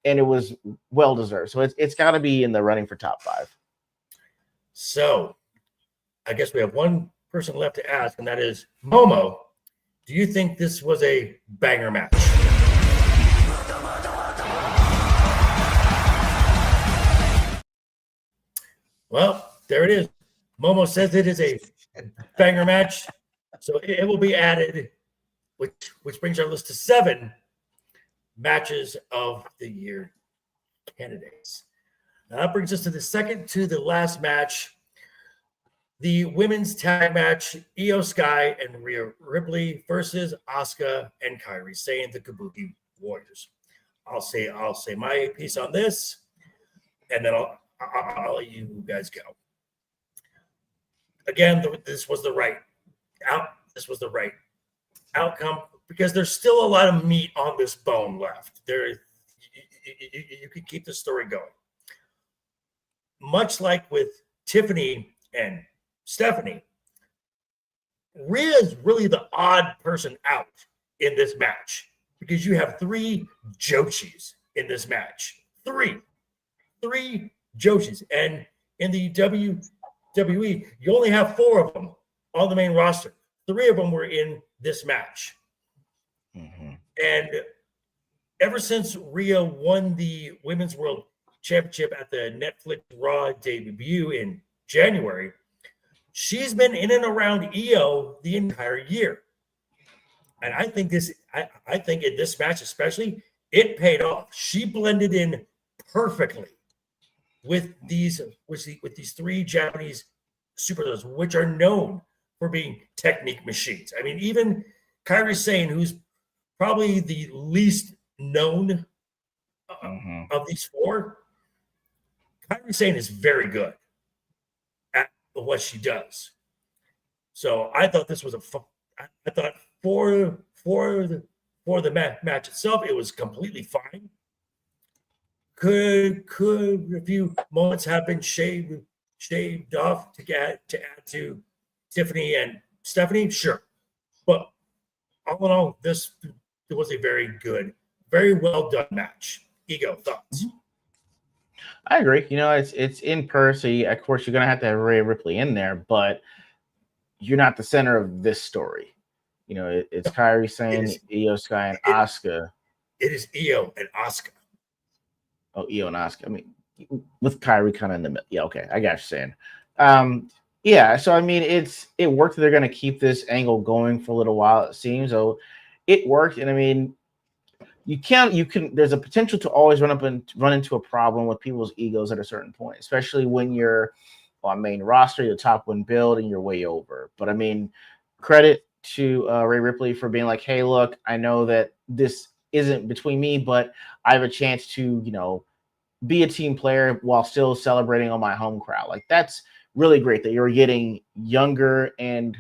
and it was well deserved. So it's got to be in the running for top five. So, I guess we have one person left to ask, and that is Momo. Do you think this was a banger match? Well, there it is. Momo says it is a banger match, so it will be added, which brings our list to 7 matches of the year candidates. Now that brings us to the second to the last match, the women's tag match, Io Sky and Rhea Ripley versus Asuka and Kairi Sane, the Kabuki Warriors. I'll say my piece on this, and then I'll let you guys go. Again, this was the right outcome because there's still a lot of meat on this bone left. You can keep the story going. Much like with Tiffany and Stephanie, Rhea is really the odd person out in this match because you have 3 Joshis in this match. 3 Joshis. And in the WWE, you only have 4 of them on the main roster. 3 of them were in this match. Mm-hmm. And ever since Rhea won the Women's World Championship at the Netflix Raw debut in January, she's been in and around Io the entire year. And I think in this match especially, it paid off. She blended in perfectly with these three Japanese superstars, which are known for being technique machines. I mean, even Kairi Sane, who's probably the least known of these four, Kairi Sane is very good at what she does. So I thought this was I thought for the match itself, it was completely fine. Could a few moments have been shaved off to add to Tiffany and Stephanie? Sure. But all in all, this was a very good, very well done match. Ego, thoughts? I agree. You know, it's in person. Of course, you're gonna have to have Rhea Ripley in there, but you're not the center of this story. You know, it's Kairi Sane, Io Sky, and Asuka. It is Io and Asuka. Oh, Io and Asuka. I mean, with Kairi kind of in the middle. Yeah, okay, I got what you're saying. Yeah, so I mean, it worked. They're gonna keep this angle going for a little while, it seems. So it worked, and I mean, you can. There's a potential to always run into a problem with people's egos at a certain point, especially when you're on main roster, your top one build, and you're way over. But I mean, credit to Rhea Ripley for being like, hey, look, I know that this isn't between me, but I have a chance to, you know, be a team player while still celebrating on my home crowd. Like, that's really great that you're getting younger and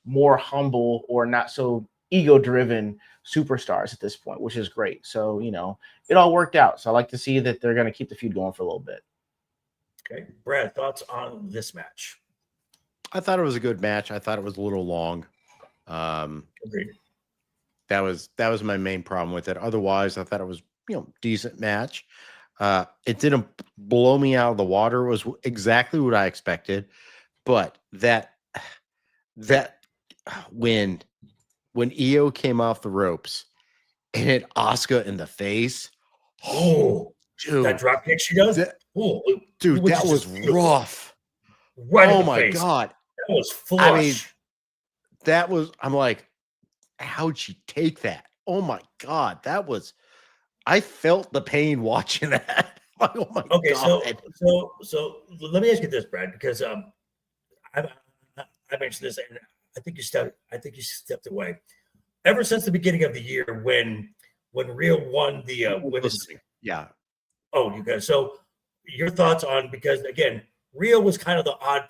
more humble or not so ego-driven superstars at this point, which is great. So, you know, it all worked out. So I like to see that they're going to keep the feud going for a little bit. Okay, Brad, thoughts on this match? I thought it was a good match. I thought it was a little long. Agreed. That was my main problem with it. Otherwise, I thought it was, you know, decent match. It didn't blow me out of the water. It was exactly what I expected. But that when Io came off the ropes and hit Asuka in the face, oh, dude, that drop kick she does, dude, that was rough. Right. Oh my god, that was flush. I mean, that was. I'm like, how'd she take that? Oh my god, that was. I felt the pain watching that. Oh my god. So let me ask you this, Brad, because I mentioned this, and I think you stepped away. Ever since the beginning of the year, when Rhea won the women's, yeah. Oh, you guys. So your thoughts on, because again, Rhea was kind of the odd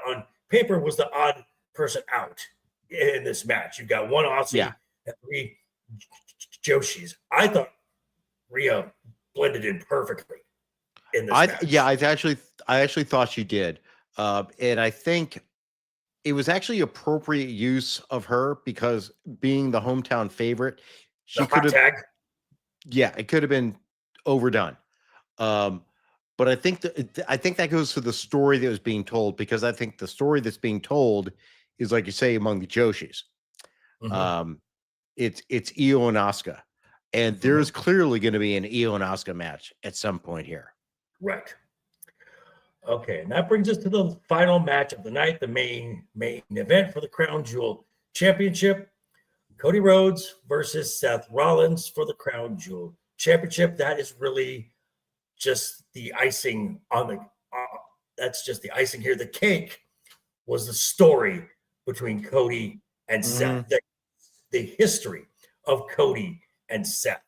on paper was the odd person out in this match. You got one Aussie and three Joshis. I thought Rhea blended in perfectly in this match. Yeah, I actually thought she did. And I think it was actually appropriate use of her because being the hometown favorite, she could have. Yeah, it could have been overdone. But I think that goes to the story that was being told, because I think the story that's being told is, like you say, among the Joshis. Mm-hmm. It's Io and Asuka, and there's clearly going to be an Io and Asuka match at some point here. Right. Okay, and that brings us to the final match of the night, the main event for the Crown Jewel Championship. Cody Rhodes versus Seth Rollins for the Crown Jewel Championship. That is really just the icing on the that's just the icing here. The cake was the story between Cody and Seth, the history of Cody and Seth,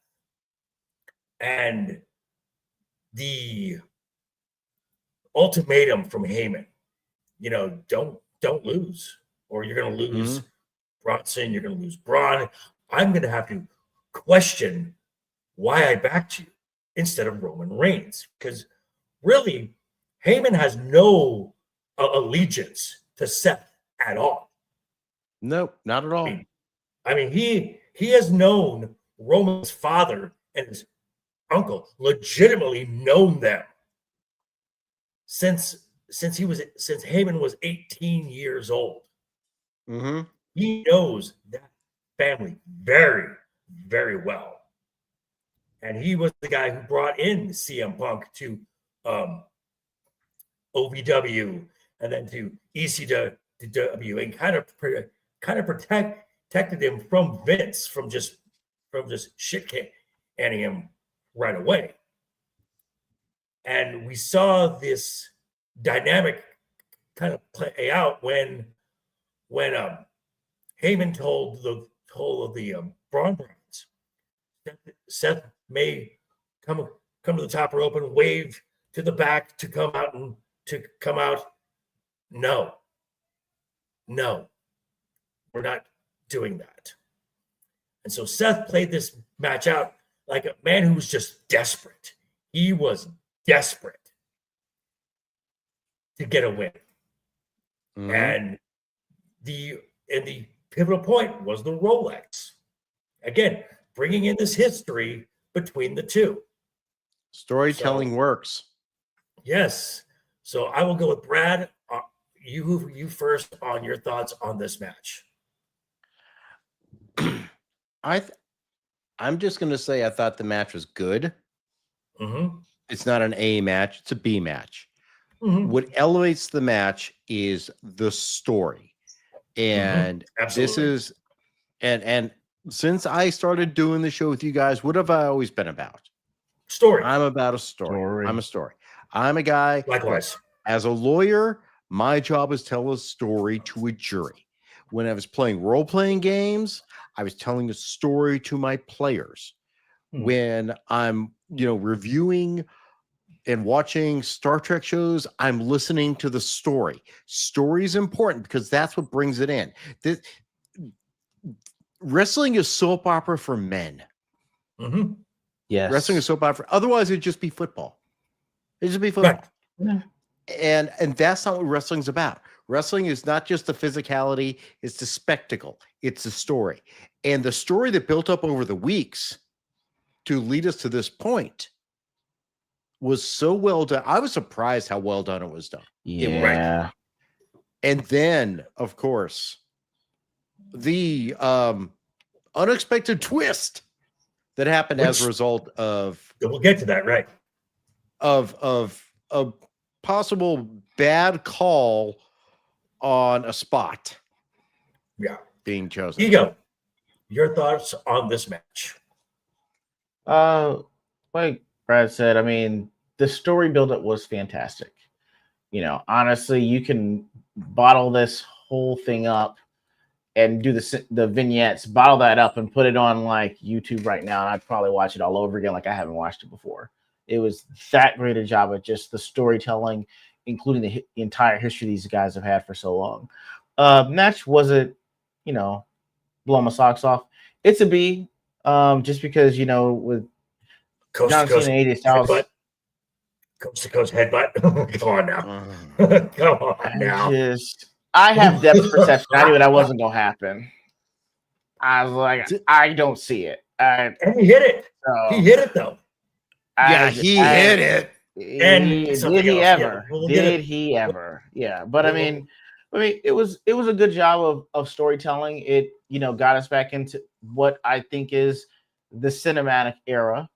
and the ultimatum from Heyman. You know, don't lose, or you're going to lose Bronson. You're going to lose Braun. I'm going to have to question why I backed you instead of Roman Reigns, because really, Heyman has no allegiance to Seth at all. Nope, not at all. I mean, he has known Roman's father and his uncle, legitimately known them since Heyman was 18 years old. Mm-hmm. He knows that family very, very well. And he was the guy who brought in CM Punk to OVW and then to ECW, and kind of protected him from Vince, from just shit canning him right away. And we saw this dynamic kind of play out when Heyman told the Braun Browns that Seth may come to the top rope and wave to the back to come out. No, we're not doing that. And so Seth played this match out like a man who was just desperate. He was desperate to get a win. And the pivotal point was the Rolex. Again, bringing in this history between the two. Storytelling works. Yes. So I will go with Brad. You first on your thoughts on this match. I'm just going to say I thought the match was good. Mm-hmm. It's not an A match. It's a B match. Mm-hmm. What elevates the match is the story. And this is, and since I started doing the show with you guys, what have I always been about? Story. I'm about a story. I'm a story. I'm a guy. Likewise. As a lawyer, my job is to tell a story to a jury. When I was playing role-playing games, I was telling a story to my players. When I'm, reviewing and watching Star Trek shows, I'm listening to the story. Story is important because that's what brings it in. Wrestling is soap opera for men. Mm-hmm. Yes. Wrestling is soap opera. Otherwise, it'd just be football. It'd just be football. Right. And that's not what wrestling's about. Wrestling is not just the physicality, it's the spectacle. It's the story. And the story that built up over the weeks to lead us to this point was so well done. I was surprised how well done it was done. Yeah. And then, of course, the unexpected twist that happened as a result of we'll get to that, right? Of a possible bad call on a spot. Yeah. Being chosen. Ego, your thoughts on this match? Like Brad said, I mean, the story buildup was fantastic. Honestly, you can bottle this whole thing up and do the vignettes, bottle that up and put it on like YouTube right now, and I'd probably watch it all over again like I haven't watched it before. It was that great a job at just the storytelling, including the entire history these guys have had for so long. Match wasn't, blow my socks off. It's a B, just because, with John Cena and AJ Styles. Coast to coast headbutt. Come on now. Come on now. I have depth perception. I knew that wasn't going to happen. I was like, I don't see it. And he hit it. He hit it, though. He hit it. And did he ever? Did he ever? Yeah, but I mean, it was a good job of storytelling. It got us back into what I think is the cinematic era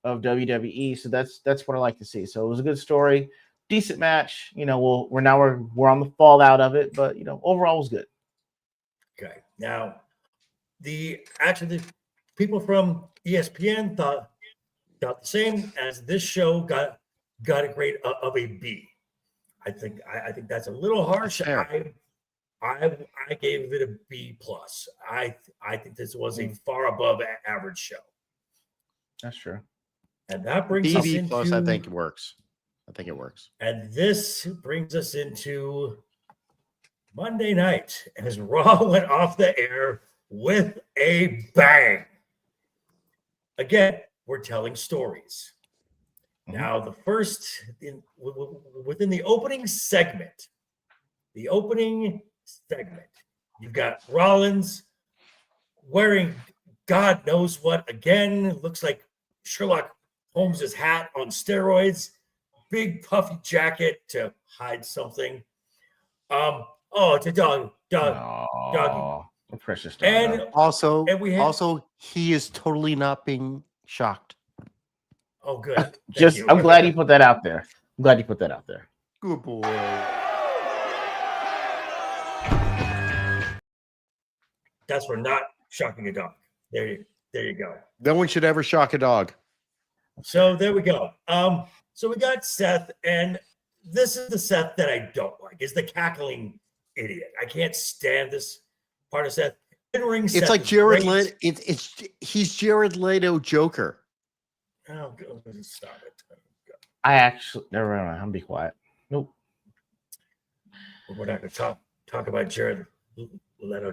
of WWE. So that's what I like to see. So it was a good story, decent match. We're on the fallout of it, but overall it was good. Okay, now the people from ESPN thought the same as this show got a grade of a B. I think that's a little harsh. I gave it a B plus. I think this was a far above average show. That's true. And that brings us into plus. I think it works. And this brings us into Monday night as Raw went off the air with a bang. Again, we're telling stories. Now, the first within the opening segment, you've got Rollins wearing God knows what again. Looks like Sherlock Holmes' hat on steroids, big puffy jacket to hide something. It's a doggy. A precious dog. And also, and he is totally not being shocked. Oh, good. I'm glad you put that out there. Good boy. That's for not shocking a dog. There you go. No one should ever shock a dog. So there we go. So we got Seth, and this is the Seth that I don't like, is the cackling idiot. I can't stand this part of Seth. In-ring It's Seth like is Jared great. Leto. He's Jared Leto Joker. Oh, God, stop it. I actually never mind. I'm be quiet. Nope. We're not going to talk about Jared Leto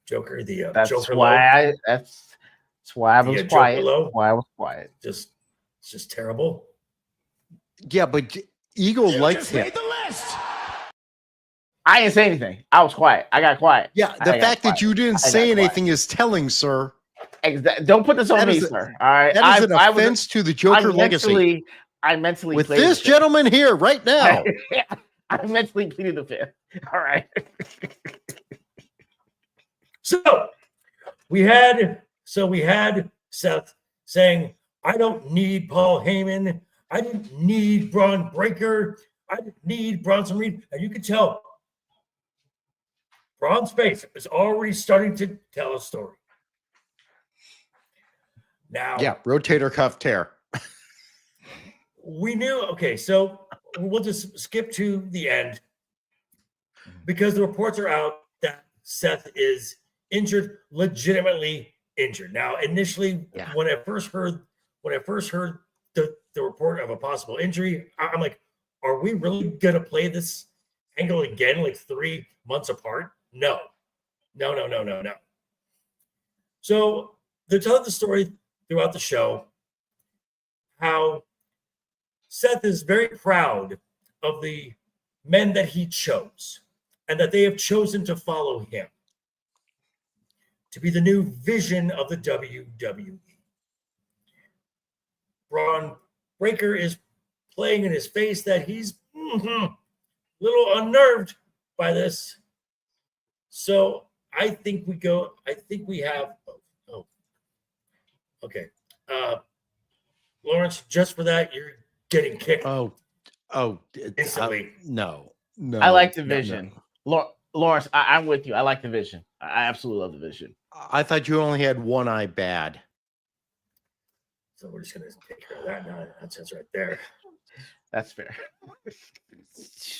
Joker, the That's Joker. why that's why I was The, quiet. Joker-lo. Why I was quiet. It's just terrible. Yeah, but Eagle likes him. Made the list. I didn't say anything. I was quiet. I got quiet. Yeah, the fact that you didn't say anything is telling, sir. Don't put this on me, sir. All right. That is an offense to the Joker legacy. I mentally With this gentleman here right now. I mentally pleaded the fifth. All right. So we had Seth saying, I don't need Paul Heyman. I didn't need Braun Breaker. I didn't need Bronson Reed. And you can tell Braun's face is already starting to tell a story. Now, Yeah, rotator cuff tear. we knew, okay, so we'll just skip to the end because the reports are out that Seth is injured, legitimately injured. Now, initially, when I first heard the report of a possible injury, I'm like, are we really gonna play this angle again, like 3 months apart? No. So they're telling the story throughout the show how Seth is very proud of the men that he chose and that they have chosen to follow him to be the new vision of the WWE. Braun Breaker is playing in his face that he's a little unnerved by this. So I think we have, okay. Laurence, just for that, you're getting kicked. Instantly. No. I like the vision. Lawrence, I'm with you. I like the vision. I absolutely love the vision. I thought you only had one eye bad. So we're just gonna take care of that now. That's right there. That's fair.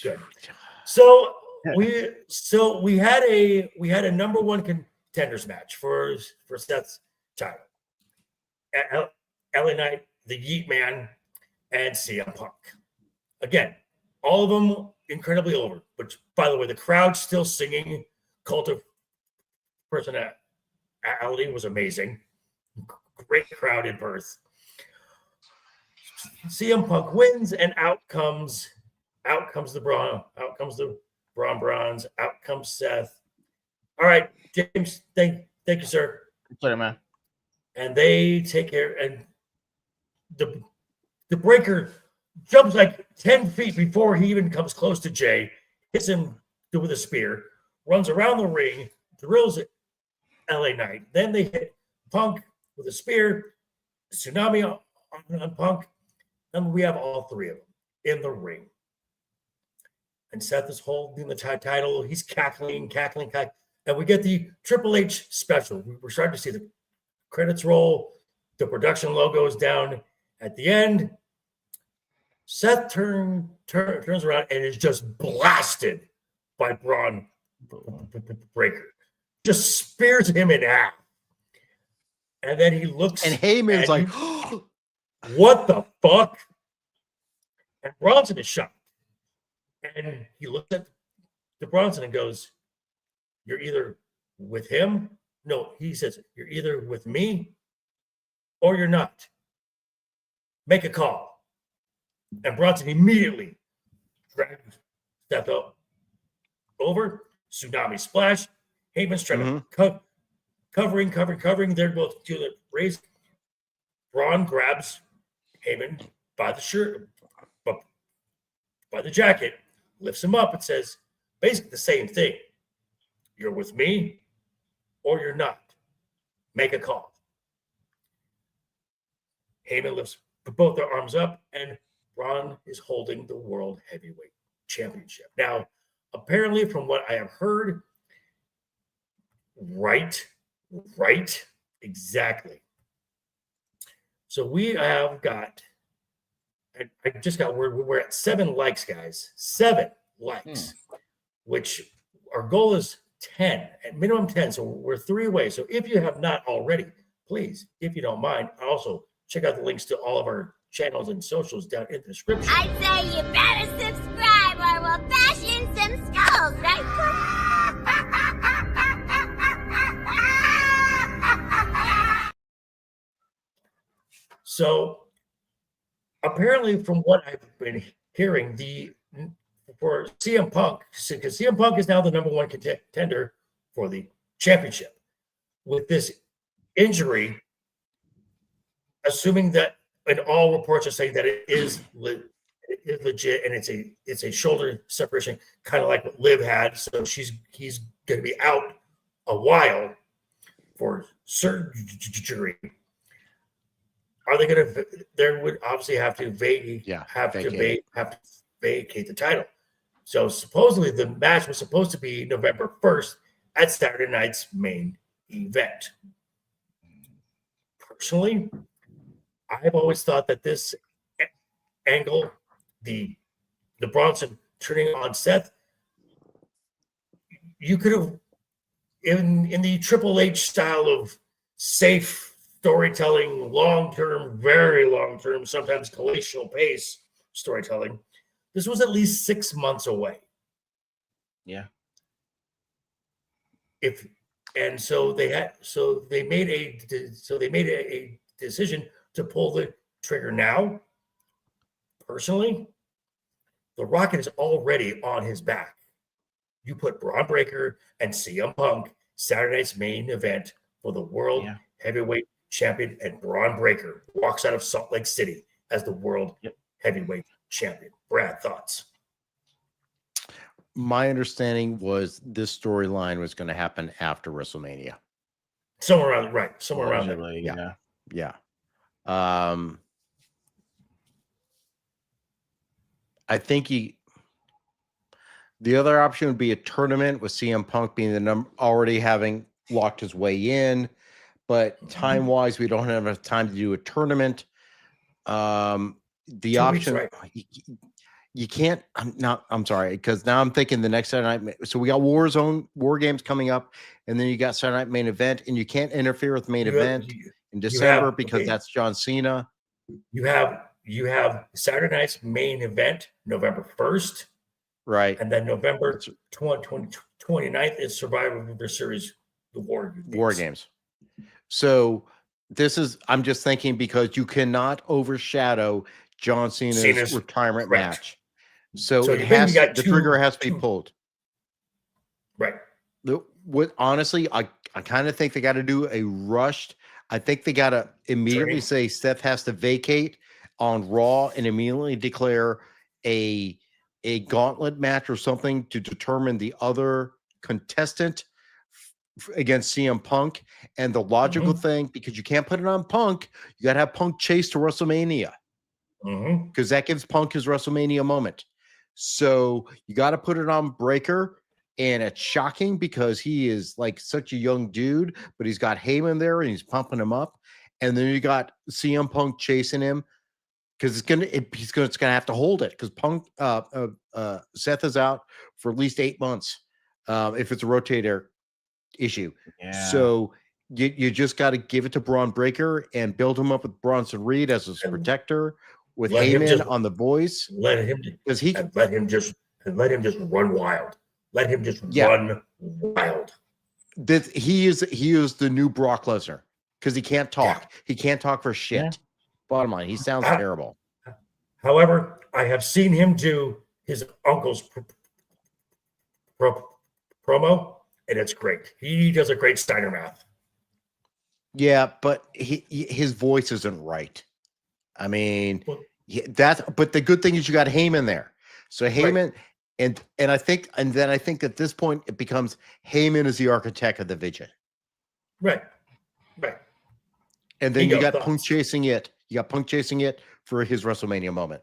Good. So we had a number one contenders match for Seth's title. LA Knight, the Yeet Man, and CM Punk. Again, all of them incredibly over. But by the way, the crowd still singing Cult of Personality was amazing. Great crowd in Perth. CM Punk wins, and out comes the Braun, Bronze, out comes Seth. All right, James, thank you, sir. Sorry, man. And they take care, and the Breaker jumps like 10 feet before he even comes close to Jay, hits him with a spear, runs around the ring, drills it, LA Knight. Then they hit Punk with a spear, tsunami on Punk, and we have all three of them in the ring. And Seth is holding the title. He's cackling, and we get the Triple H special. We're starting to see the credits roll, the production logo is down. At the end, Seth turns around and is just blasted by Braun Breaker. Just spears him in half. And then he looks, and Heyman's like, what the fuck? And Bronson is shocked. And he looks at the Bronson and goes, you're either with him? No, he says, you're either with me or you're not. Make a call. And Bronson immediately drags Seth up over. Tsunami splash. Heyman's trying to covering. They're both doing the raise. Braun grabs Heyman by the shirt, by the jacket, lifts him up and says basically the same thing. You're with me or you're not. Make a call. Heyman lifts both their arms up, and Braun is holding the World Heavyweight Championship. Now, apparently, from what I have heard, right, exactly. So we have got I just got word we're at 7 likes, guys. 7 likes, which our goal is 10, at minimum 10. So we're 3 away. So if you have not already, please, if you don't mind, also check out the links to all of our channels and socials down in the description. I'd say you better subscribe or we'll bash in some skulls, right? So apparently, from what I've been hearing, for CM Punk, because CM Punk is now the #1 contender for the championship, with this injury, assuming that, and all reports are saying that it is legit, and it's a shoulder separation, kind of like what Liv had. So he's going to be out a while for surgery. Are they going to? There would obviously have to vacate the title. So supposedly the match was supposed to be November 1st at Saturday night's main event. Personally, I've always thought that this angle, the Bronson turning on Seth, you could have in the Triple H style of safe storytelling, long-term, very long-term, sometimes glacial pace storytelling. This was at least 6 months away. Yeah. So they made a decision to pull the trigger now. Personally, the Rocket is already on his back. You put Braun Breaker and CM Punk Saturday night's main event for the World Heavyweight Champion, and Braun Breaker walks out of Salt Lake City as the World Heavyweight Champion. Brad, thoughts? My understanding was this storyline was going to happen after WrestleMania. Somewhere around there. Yeah. I think the other option would be a tournament with CM Punk being already having locked his way in, but time-wise, we don't have enough time to do a tournament. The 2 option weeks, right? you can't. I'm sorry, because now I'm thinking the next Saturday night. So we got War Games coming up, and then you got Saturday night main event, and you can't interfere with main event in December because that's John Cena. You have Saturday night's main event November 1st, right? And then November 29th is Survivor Series, the War Games. So I'm just thinking because you cannot overshadow John Cena's retirement match. So the trigger has to be pulled. Right. Honestly, I kind of think they got to do a rushed. I think they got to immediately say Seth has to vacate on Raw and immediately declare a gauntlet match or something to determine the other contestant against CM Punk. And the logical thing, because you can't put it on Punk, you got to have Punk chase to WrestleMania because that gives Punk his WrestleMania moment. So you got to put it on Breaker. And it's shocking because he is like such a young dude, but he's got Heyman there and he's pumping him up. And then you got CM Punk chasing him because he's gonna have to hold it because Seth is out for at least 8 months if it's a rotator issue. Yeah. So you just got to give it to Braun Breaker and build him up with Bronson Reed as his protector with Heyman on the voice. Let him just run wild. Let him just run wild. He is the new Brock Lesnar because he can't talk. Yeah. He can't talk for shit. Yeah. Bottom line, he sounds terrible. However, I have seen him do his uncle's promo, and it's great. He does a great Steiner math. Yeah, but his voice isn't right. I mean, but the good thing is you got Heyman there. So Heyman. Right. And I think at this point it becomes Heyman is the architect of the vision. Right. And then you got Punk chasing it. You got Punk chasing it for his WrestleMania moment.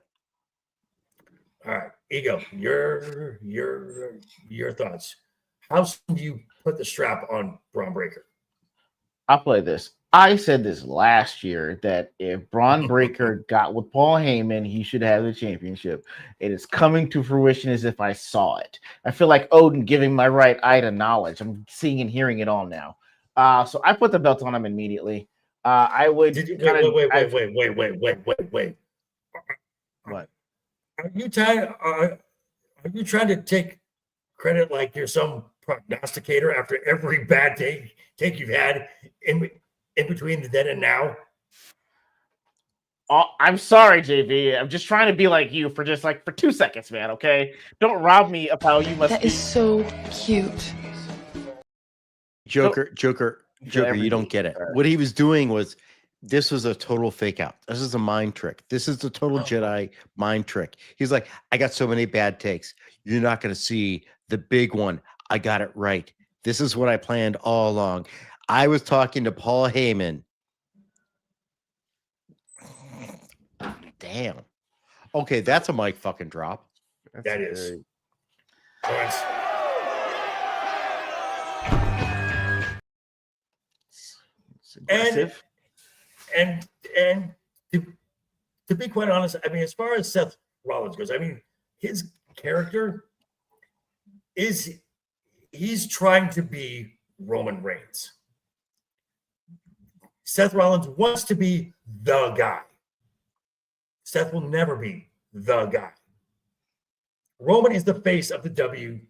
All right, Ego, your thoughts. How soon do you put the strap on Braun Breaker? I'll play this. I said this last year that if Braun Breaker got with Paul Heyman, he should have the championship. It is coming to fruition as if I saw it. I feel like Odin giving my right eye to knowledge. I'm seeing and hearing it all now. So I put the belt on him immediately. I would Did you, kinda- wait. What? Are you trying to take credit like you're some prognosticator after every bad take you've had in between the then and now? Oh, I'm sorry, JV. I'm just trying to be like you for 2 seconds, man. Okay, don't rob me of how you must. That be. is so cute. Joker, you don't get it. What he was doing was, this was a total fake out. This is a mind trick. This is a total Jedi mind trick. He's like, I got so many bad takes. You're not going to see the big one. I got it right. This is what I planned all along. I was talking to Paul Heyman. Damn. Okay, that's a mic fucking drop. That is. Lawrence. It's aggressive. And to be quite honest, I mean, as far as Seth Rollins goes, I mean, his character he's trying to be Roman Reigns. Seth Rollins wants to be the guy. Seth will never be the guy. Roman is the face of the WWE.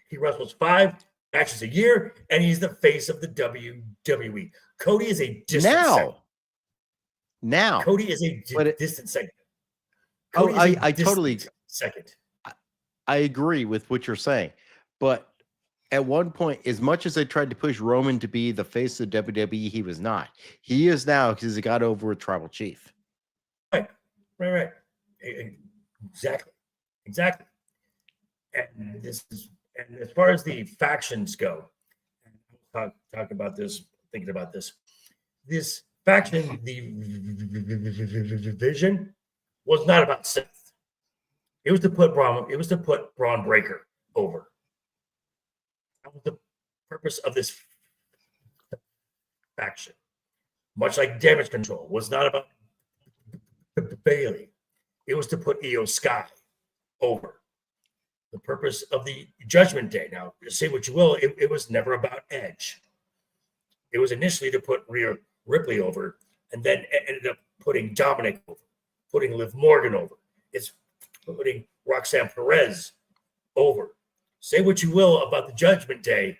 He wrestles 5 matches a year, and he's the face of the WWE. Cody is a distant second. Now, Cody is a distant second. I totally second. I agree with what you're saying, but at one point, as much as they tried to push Roman to be the face of WWE, he was not. He is now because he got over with Tribal Chief. Right. Exactly. And as far as the factions go, talk about this, thinking about this. This faction, the vision, was not about Seth. It was to put Braun Breaker over. That was the purpose of this faction. Much like Damage Control was not about Bailey. It was to put Io Sky over. The purpose of the Judgment Day. Now, say what you will, it was never about Edge. It was initially to put Rhea Ripley over, and then ended up putting Dominic over, putting Liv Morgan over. It's putting Roxanne Perez over. Say what you will about the Judgment Day,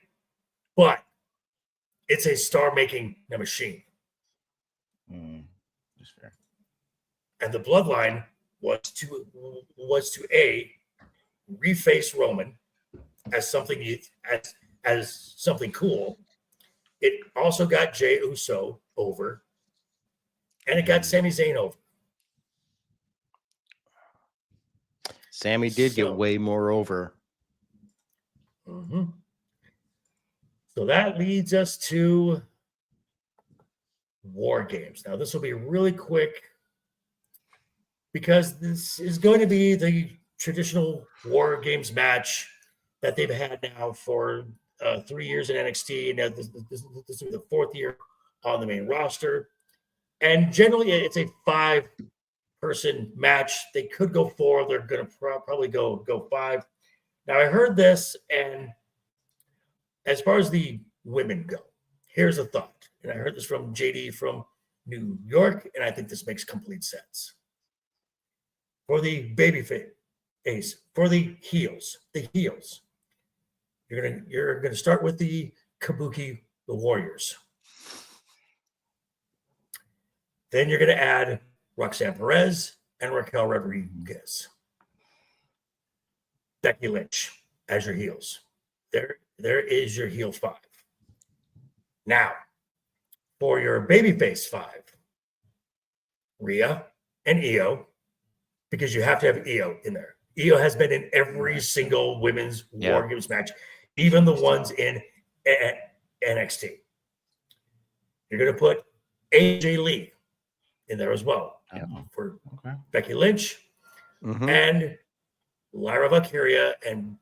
but it's a star-making machine. That's fair. And the Bloodline was to reface Roman as something as something cool. It also got Jey Uso over, and it got Sami Zayn over. Sammy did get way more over. Mm-hmm. So that leads us to War Games. Now, this will be really quick because this is going to be the traditional War Games match that they've had now for 3 years in NXT. Now, this is the 4th year on the main roster. And generally, it's a 5-person match. They could go 4. They're going to probably go 5. Now, I heard this, and as far as the women go, here's a thought. And I heard this from JD from New York, and I think this makes complete sense. For the babyface, for the heels, you're gonna start with the Kabuki, the Warriors. Then you're gonna add Roxanne Perez and Raquel Rodriguez. Becky Lynch as your heels. There is your heel 5. Now, for your babyface 5, Rhea and Io, because you have to have Io in there. Io has been in every single women's War Games match, even the ones in NXT. You're going to put AJ Lee in there as well for Becky Lynch and Lyra Valkyria and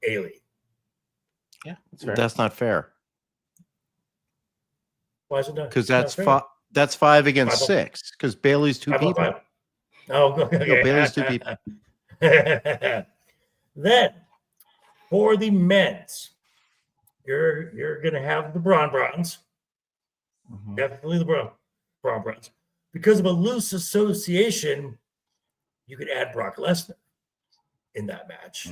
Ailey. Yeah, that's fair. That's not fair. Why is it not? Because not fair? that's 5 against 5 6. Because Bailey's 2 5 on people. 5. Oh, okay. No, Bailey's 2 people. Then, for the men's, you're going to have the Browns. Mhm. Definitely the Browns. Because of a loose association, you could add Brock Lesnar in that match.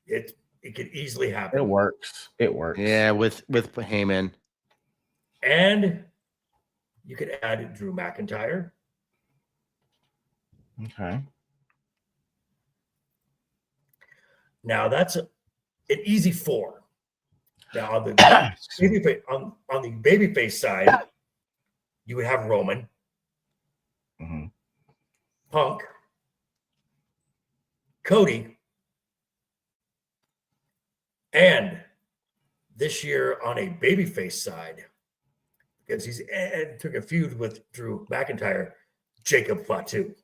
It could easily happen. It works. It works. Yeah, with Heyman. And you could add Drew McIntyre. Okay. Now that's an easy 4. Now on the babyface side, you would have Roman, Mhm. Punk, Cody, and this year on a babyface side, because he's took a feud with Drew McIntyre, Jacob Fatu.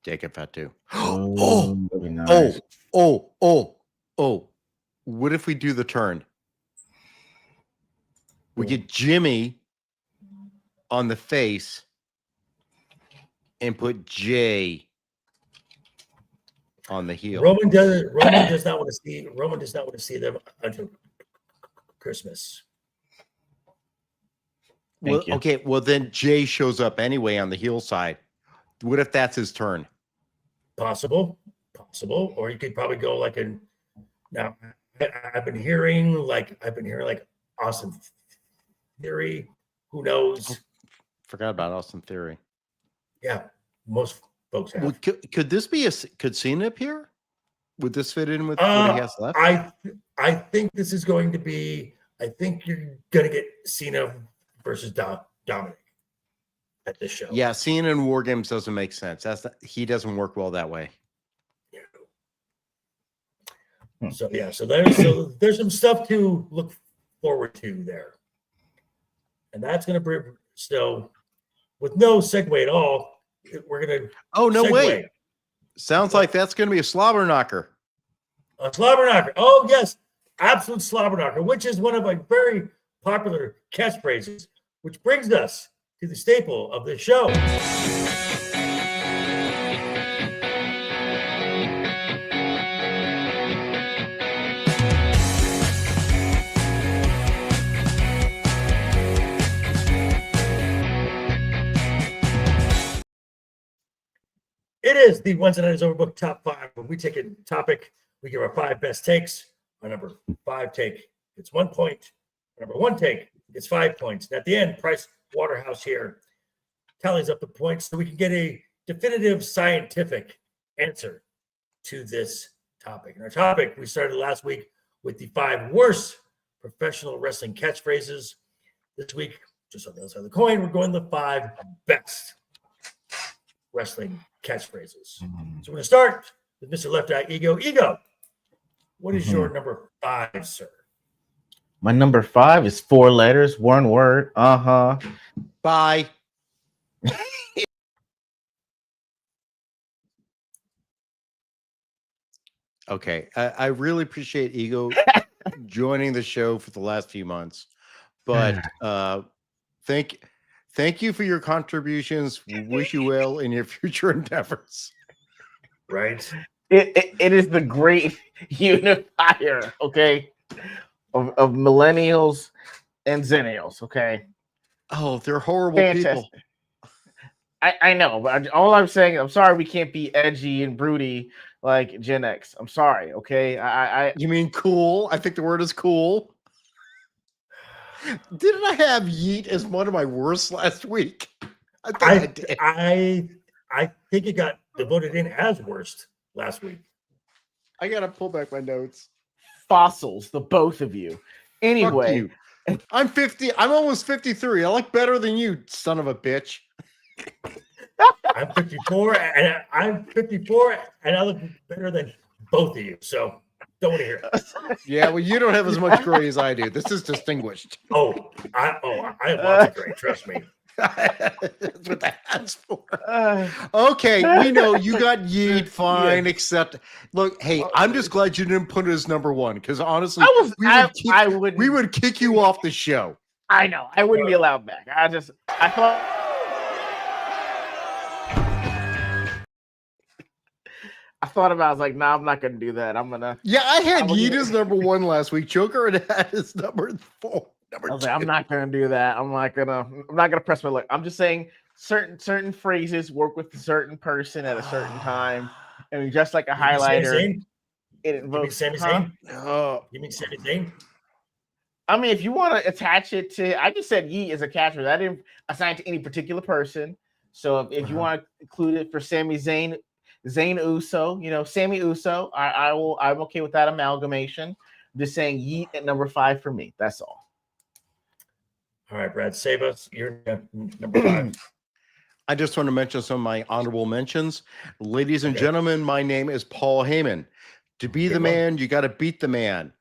Jacob Fatu. That'd be nice. Oh. What if we do the turn? We get Jimmy on the face and put Jay on the heel. Roman does not want to see them until Christmas. Thank you. Okay, well then Jay shows up anyway on the heel side. What if that's his turn? Possible, or you could probably go like in. Now, I've been hearing like Austin Theory. Who knows? Forgot about Austin Theory. Yeah, most folks have. Well, could this be could Cena appear? Would this fit in with what he has left? I think this is going to be. I think you're going to get Cena versus Dominic at this show. Yeah, Cena in War Games doesn't make sense. He doesn't work well that way. So there's some stuff to look forward to there, and that's going to bring. So, with no segue at all, we're going to. Oh no! segue. Wait. Sounds like that's going to be a slobber knocker. A slobber knocker. Oh yes, absolute slobber knocker, which is one of my very popular catchphrases. Which brings us to the staple of the show. It is the Wednesday Night is Overbooked Top 5, where we take a topic, we give our 5 best takes. Our number 5 take gets 1 point. Our number 1 take gets 5 points. And at the end, Price Waterhouse here tallies up the points so we can get a definitive scientific answer to this topic. And our topic, we started last week with the 5 worst professional wrestling catchphrases. This week, just on the other side of the coin, we're going the 5 best wrestling catchphrases. So we're going to start with Mr. LeftEyeEgo. Ego, what is your number 5, sir? My number 5 is 4 letters, 1 word. Bye. Okay, I really appreciate Ego joining the show for the last few months, but thank you for your contributions. We wish you well in your future endeavors. Right. It is the great unifier, okay, of millennials and zennials, okay. Oh, they're horrible Fantastic. people. I know, but all I'm saying, I'm sorry we can't be edgy and broody like Gen X. I'm sorry, okay. You mean cool? I think the word is cool. Didn't I have yeet as one of my worst last week? I think I did. I think it got voted in as worst last week. I gotta pull back my notes. Fossils, the both of you. Anyway, Fuck you. I'm 50. I'm almost 53. I like better than you, son of a bitch. I'm 54, and I look better than both of you. So don't want to hear it. Yeah, well, you don't have as much gray as I do. This is distinguished. I have lots of gray. Trust me. That's what the hat's for. Okay, we know you got yeet, fine, except look, hey, I'm just glad you didn't put it as number one because honestly, we would kick you off the show. I know, I wouldn't be allowed back. I thought about it, I was like, nah, I'm not gonna do that. Yeah, I had yeet as number one last week. Joker had his number four. I was like, I'm not gonna do that. I'm not gonna press my luck. I'm just saying certain phrases work with a certain person at a certain time. And just like a highlighter, it invokes Sami Zayn. You mean Sami Zayn? I mean, if you want to attach it to, I just said yeet as a catchphrase. I didn't assign it to any particular person. So if you want to include it for Sami Zayn, Zayn Uso, Sammy Uso, I'm okay with that amalgamation. I'm just saying yeet at number 5 for me. That's all. All right, Brad, save us. You're number 5. I just want to mention some of my honorable mentions. Ladies and gentlemen, my name is Paul Heyman. To be the man, you got to beat the man.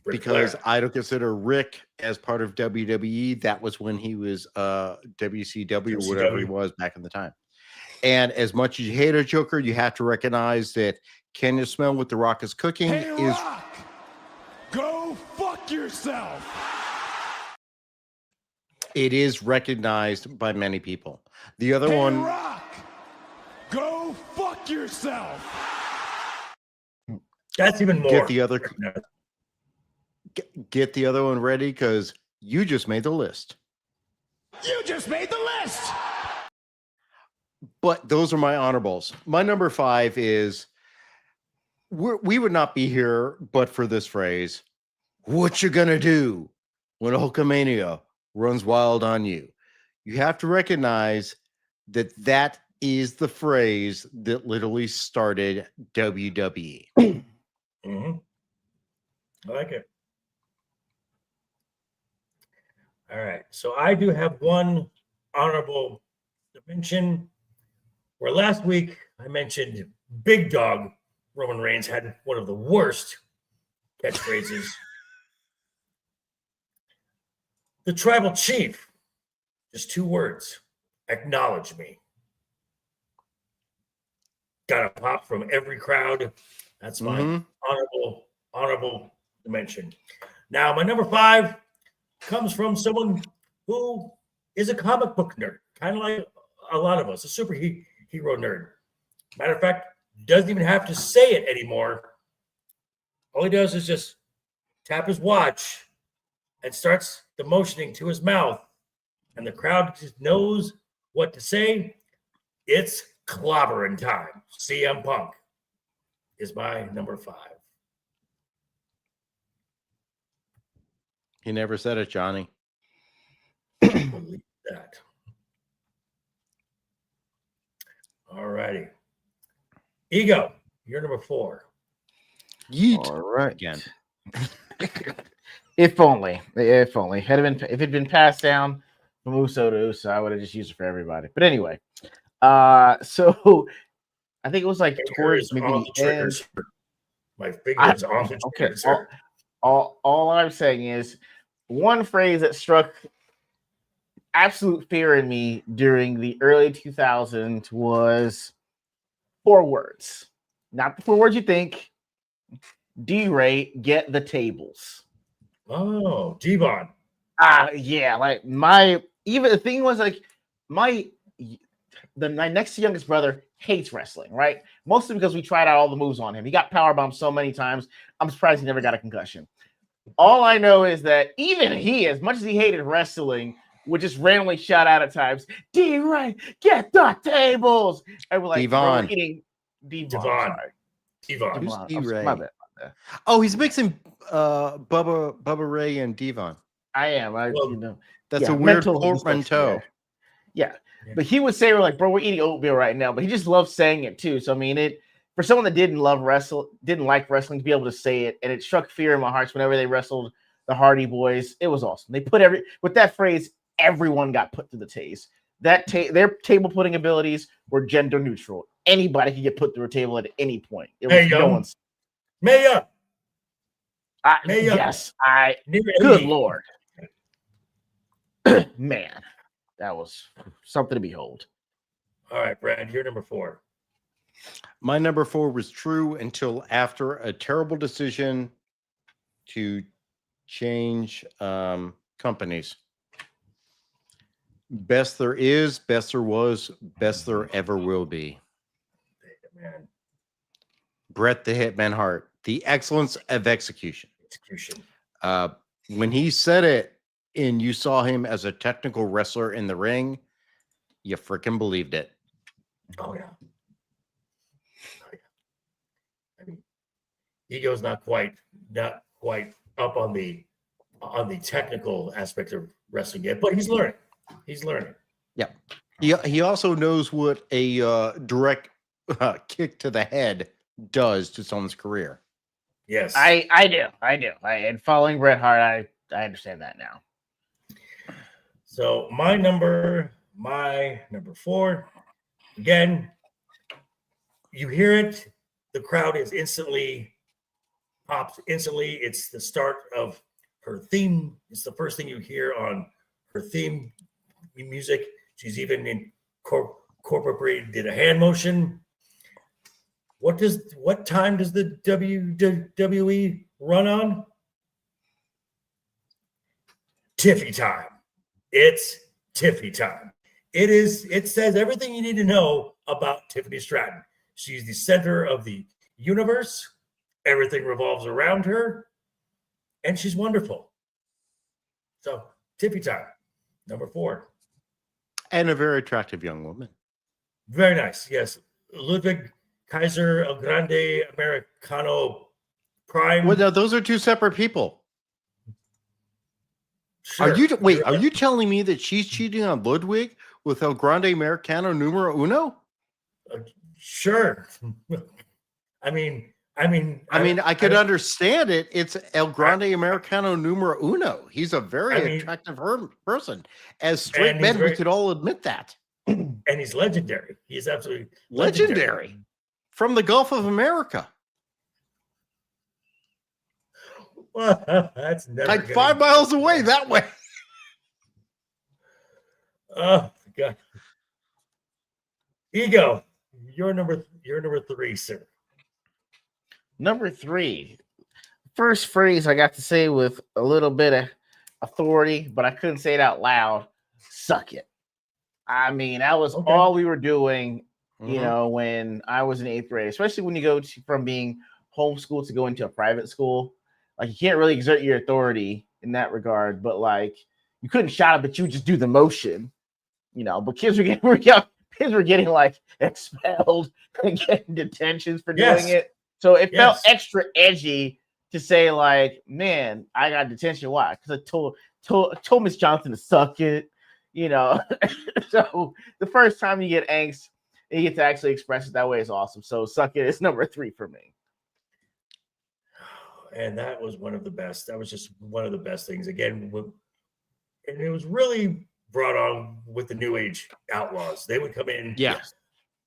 Because I don't consider Rick as part of WWE. That was when he was WCW or whatever he was back in the time. And as much as you hate a Joker, you have to recognize that Can You Smell What the Rock is Cooking is... Rock, go fuck yourself. It is recognized by many people. The other one... Rock, go fuck yourself. That's even more. Get the other one ready because you just made the list. You just made the list. But those are my honorables. My number 5 is we would not be here but for this phrase. What you gonna do when Hulkamania runs wild on you? You have to recognize that is the phrase that literally started WWE. Mm-hmm. I like it. All right. So I do have one honorable mention where last week I mentioned Big Dog Roman Reigns had one of the worst catchphrases. The tribal chief, just 2 words, acknowledge me. Got a pop from every crowd. That's my honorable mention. Now, my number 5 comes from someone who is a comic book nerd, kind of like a lot of us, a superhero nerd. Matter of fact, doesn't even have to say it anymore. All he does is just tap his watch and starts the motioning to his mouth, and the crowd just knows what to say. It's clobbering time. CM Punk is my number 5. He never said it, Johnny. Believe that. All righty. Ego, you're number 4. Yeet. All right. Again. If only. If it'd been passed down from Uso to Uso, I would have just used it for everybody. But anyway, so I think it was like towards maybe the end. My fingers off the triggers. All I'm saying is one phrase that struck absolute fear in me during the early 2000s was 4 words. Not the 4 words you think. D-Ray, get the tables. Oh, Devon. Yeah, like even the thing was like my next youngest brother hates wrestling, right? Mostly because we tried out all the moves on him. He got powerbombed so many times. I'm surprised he never got a concussion. All I know is that even he, as much as he hated wrestling, would just randomly shout out at times, D-Ray, get the tables. And we're like, Devon. Devon. Who's D-Ray? My bad. Oh, he's mixing Bubba Ray and Devon. I am. That's a weird portmanteau. Yeah. But he would say, we're like, bro, we're eating oatmeal right now. But he just loved saying it too. So I mean, for someone that didn't like wrestling, to be able to say it, and it struck fear in my heart whenever they wrestled the Hardy Boys. It was awesome. They put with that phrase, everyone got put through the tase. Their table putting abilities were gender neutral. Anybody could get put through a table at any point. It was no one's. Maya. Yes. Good Lord. Man. that was something to behold. All right, Brad, you're number 4. My number 4 was true until after a terrible decision to change companies. Best there is, best there was, best there ever will be. Man, Bret the Hitman Hart, the excellence of execution. When he said it and you saw him as a technical wrestler in the ring, you freaking believed it. Oh yeah. I mean, Ego's not quite up on the technical aspect of wrestling yet, but he's learning. Yeah. He also knows what a direct kick to the head does to someone's career. Yes, I do. And following Bret Hart, I understand that now. So my number 4, again, you hear it, the crowd is pops instantly. It's the start of her theme. It's the first thing you hear on her theme music. She's even incorporated a hand motion. What time does the WWE run on? Tiffy time. It's Tiffy time. It says everything you need to know about Tiffany Stratton. She's the center of the universe. Everything revolves around her, and she's wonderful. So, Tiffy time, number 4. And a very attractive young woman. Very nice. Yes. Ludwig Kaiser El Grande Americano Prime. Well, now those are 2 separate people. Sure. Are you telling me that she's cheating on Ludwig with El Grande Americano numero uno? Sure. I mean, I could understand it. It's El Grande Americano numero uno. He's a very attractive person. As straight men, we could all admit that. And he's legendary. He's absolutely legendary. From the Gulf of America. Well, that's never like 5 miles away that way. Oh God. Ego, you're number 3, sir. Number 3. First phrase I got to say with a little bit of authority, but I couldn't say it out loud. Suck it. I mean, that was all we were doing, you know, when I was in 8th grade, especially when you go from being homeschooled to going to a private school. Like, you can't really exert your authority in that regard, but like, you couldn't shout it, but you would just do the motion, you know. But kids were getting like expelled and getting detentions for doing it. So it felt extra edgy to say, like, man, I got detention. Why? Because I told Miss Johnson to suck it, you know. So the first time you get angst, you get to actually express it that way is awesome. So suck it is number 3 for me. And that was one of the best. That was just one of the best things. Again, and it was really brought on with the New Age Outlaws. They would come in,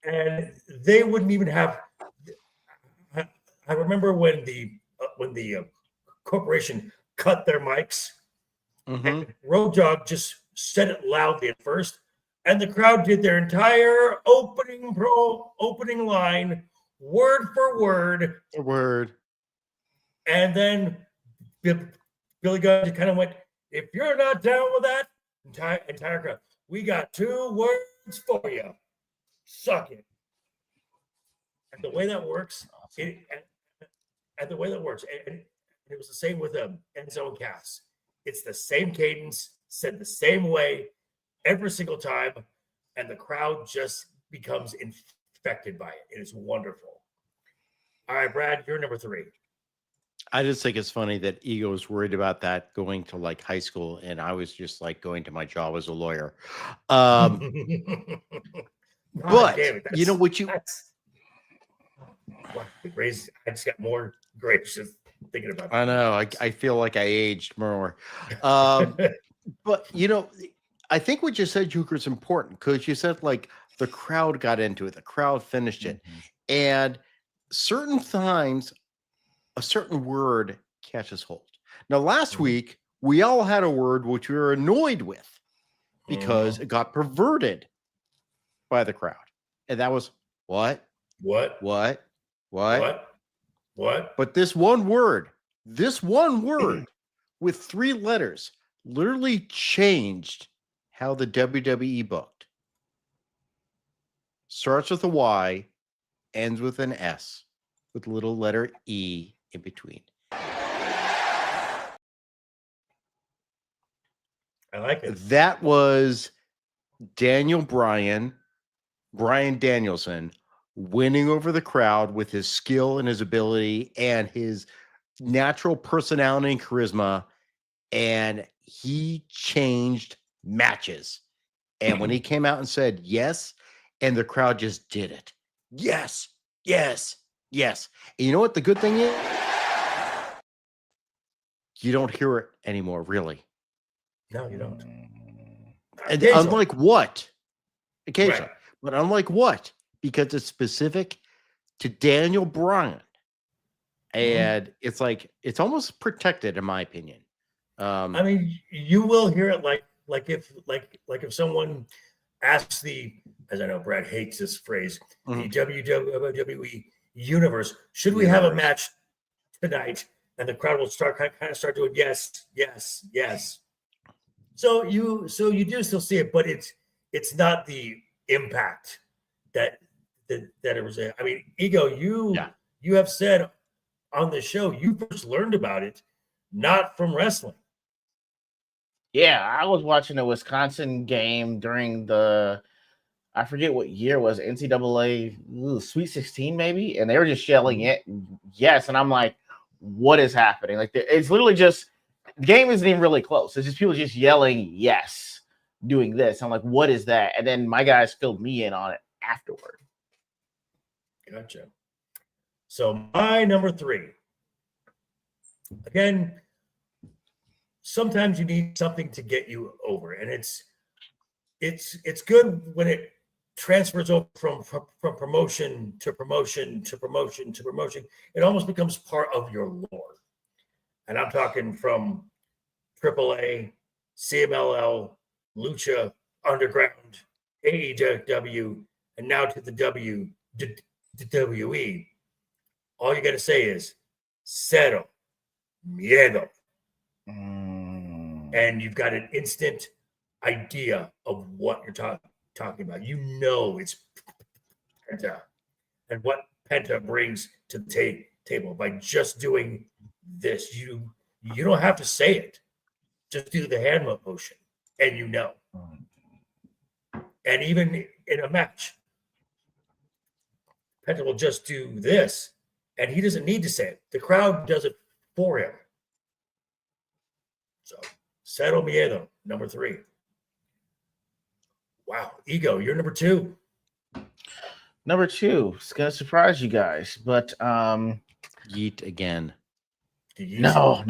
and they wouldn't even have. I remember when the corporation cut their mics, and Road Dogg just said it loudly at first, and the crowd did their entire opening line word for word. And then Billy Gunn just kind of went, if you're not down with that, entire crowd, we got 2 words for you. Suck it. And the way that works, and it was the same with Enzo and Cass. It's the same cadence, said the same way every single time, and the crowd just becomes infected by it. It is wonderful. All right, Brad, you're number 3. I just think it's funny that Ego was worried about that going to like high school, and I was just like going to my job as a lawyer. But you know what you I just got more gracious thinking about that. I know. I feel like I aged more. But you know, I think what you said, Joker, is important because you said like the crowd got into it, the crowd finished it, and certain times a certain word catches hold. Now, last week we all had a word which we were annoyed with, because it got perverted by the crowd. And that was what? What? But this one word with 3 letters literally changed how the WWE booked. Starts with a Y, ends with an S, with a little letter E in between. I like it. That was Brian Danielson, winning over the crowd with his skill and his ability and his natural personality and charisma. And he changed matches. And when he came out and said yes, and the crowd just did it. Yes, yes, yes. And you know what the good thing is? You don't hear it anymore, really. No, you don't. And Occasionally. unlike what? Occasionally. Right. But unlike what? Because it's specific to Daniel Bryan. And it's like, it's almost protected, in my opinion. I mean, you will hear it like if someone asks as I know Brad hates this phrase, the WWE universe, should we have a match tonight? And the crowd will kind of start doing yes, yes, yes. So you do still see it, but it's not the impact that it was. I mean, Ego, you have said on the show you first learned about it not from wrestling. Yeah, I was watching a Wisconsin game during I forget what year it was, NCAA Sweet 16 maybe, and they were just yelling it, yes, and I'm like, what is happening? Like, it's literally just, the game isn't even really close. It's just people just yelling yes, doing this. I'm like, what is that? And then my guys filled me in on it afterward. Gotcha. So my number 3. Again, sometimes you need something to get you over, and it's good when it transfers over from promotion to promotion to promotion to promotion. It almost becomes part of your lore. And I'm talking from AAA, CMLL, Lucha Underground, AEW, and now to the WWE. All you got to say is cero miedo. And you've got an instant idea of what you're talking about. You know it's Penta and what Penta brings to the table by just doing this. You don't have to say it. Just do the hand motion, and you know. And even in a match, Penta will just do this, and he doesn't need to say it. The crowd does it for him. So, Cero Miedo, number 3. Wow, Ego, you're number 2. Number 2, it's gonna surprise you guys, but Yeet again. No.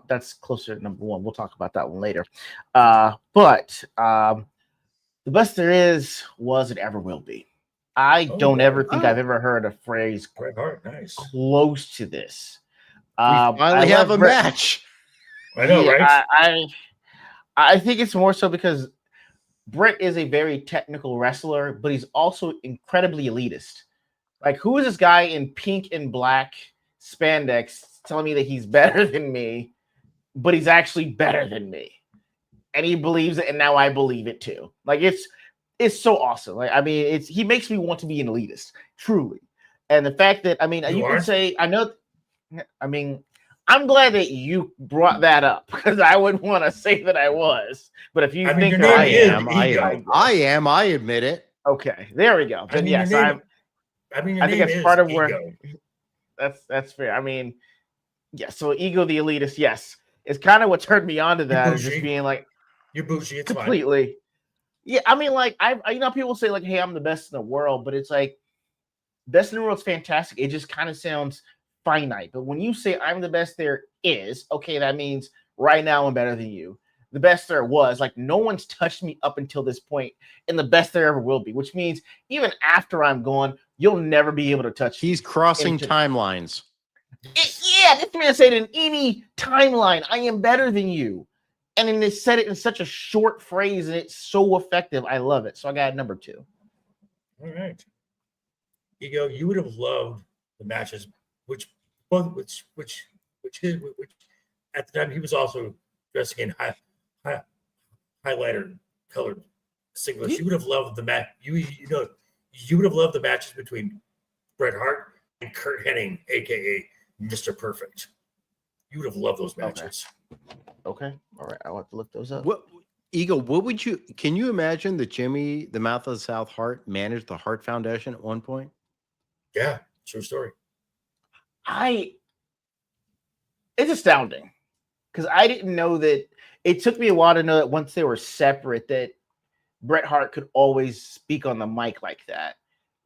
That's closer to number 1. We'll talk about that one later. But the best there is was and ever will be. I don't ever think I've ever heard a phrase close to this. We finally have a match. I know, right? I think it's more so because Brett is a very technical wrestler, but he's also incredibly elitist. Like, who is this guy in pink and black spandex telling me that he's better than me, but he's actually better than me? And he believes it, and now I believe it too. Like, it's so awesome. Like, I mean, he makes me want to be an elitist, truly. And the fact that, I mean, you can say, I'm glad that you brought that up because I would want to say that I was. But if you think I am, I admit it. Okay, there we go. Then yes, I think that's part of where that's fair. I mean, yeah. So Ego the elitist, yes, it's kind of what turned me on to that. Is just being like, you're bougie. It's completely. Fine. Yeah, I mean, like people say like, "Hey, I'm the best in the world," but it's like, best in the world's fantastic. It just kind of sounds finite. But when you say I'm the best there is, okay, that means right now I'm better than you. The best there was, like, no one's touched me up until this point, and the best there ever will be, which means even after I'm gone, you'll never be able to touch me. He's crossing timelines. Yeah, this man said in any timeline, I am better than you. And then they said it in such a short phrase, and it's so effective. I love it. So I got number 2. All right. Ego, you would have loved the matches, which at the time he was also dressing in highlighter colored singlets. You would have loved the match. You would have loved the matches between Bret Hart and Kurt Hennig, aka Mr. Perfect. You would have loved those matches. Okay. All right. I'll have to look those up. What Eagle, can you imagine that Jimmy, the Mouth of the South Hart, managed the Hart Foundation at one point? Yeah, true story. It's astounding because I didn't know that. It took me a while to know that once they were separate, that Bret Hart could always speak on the mic like that.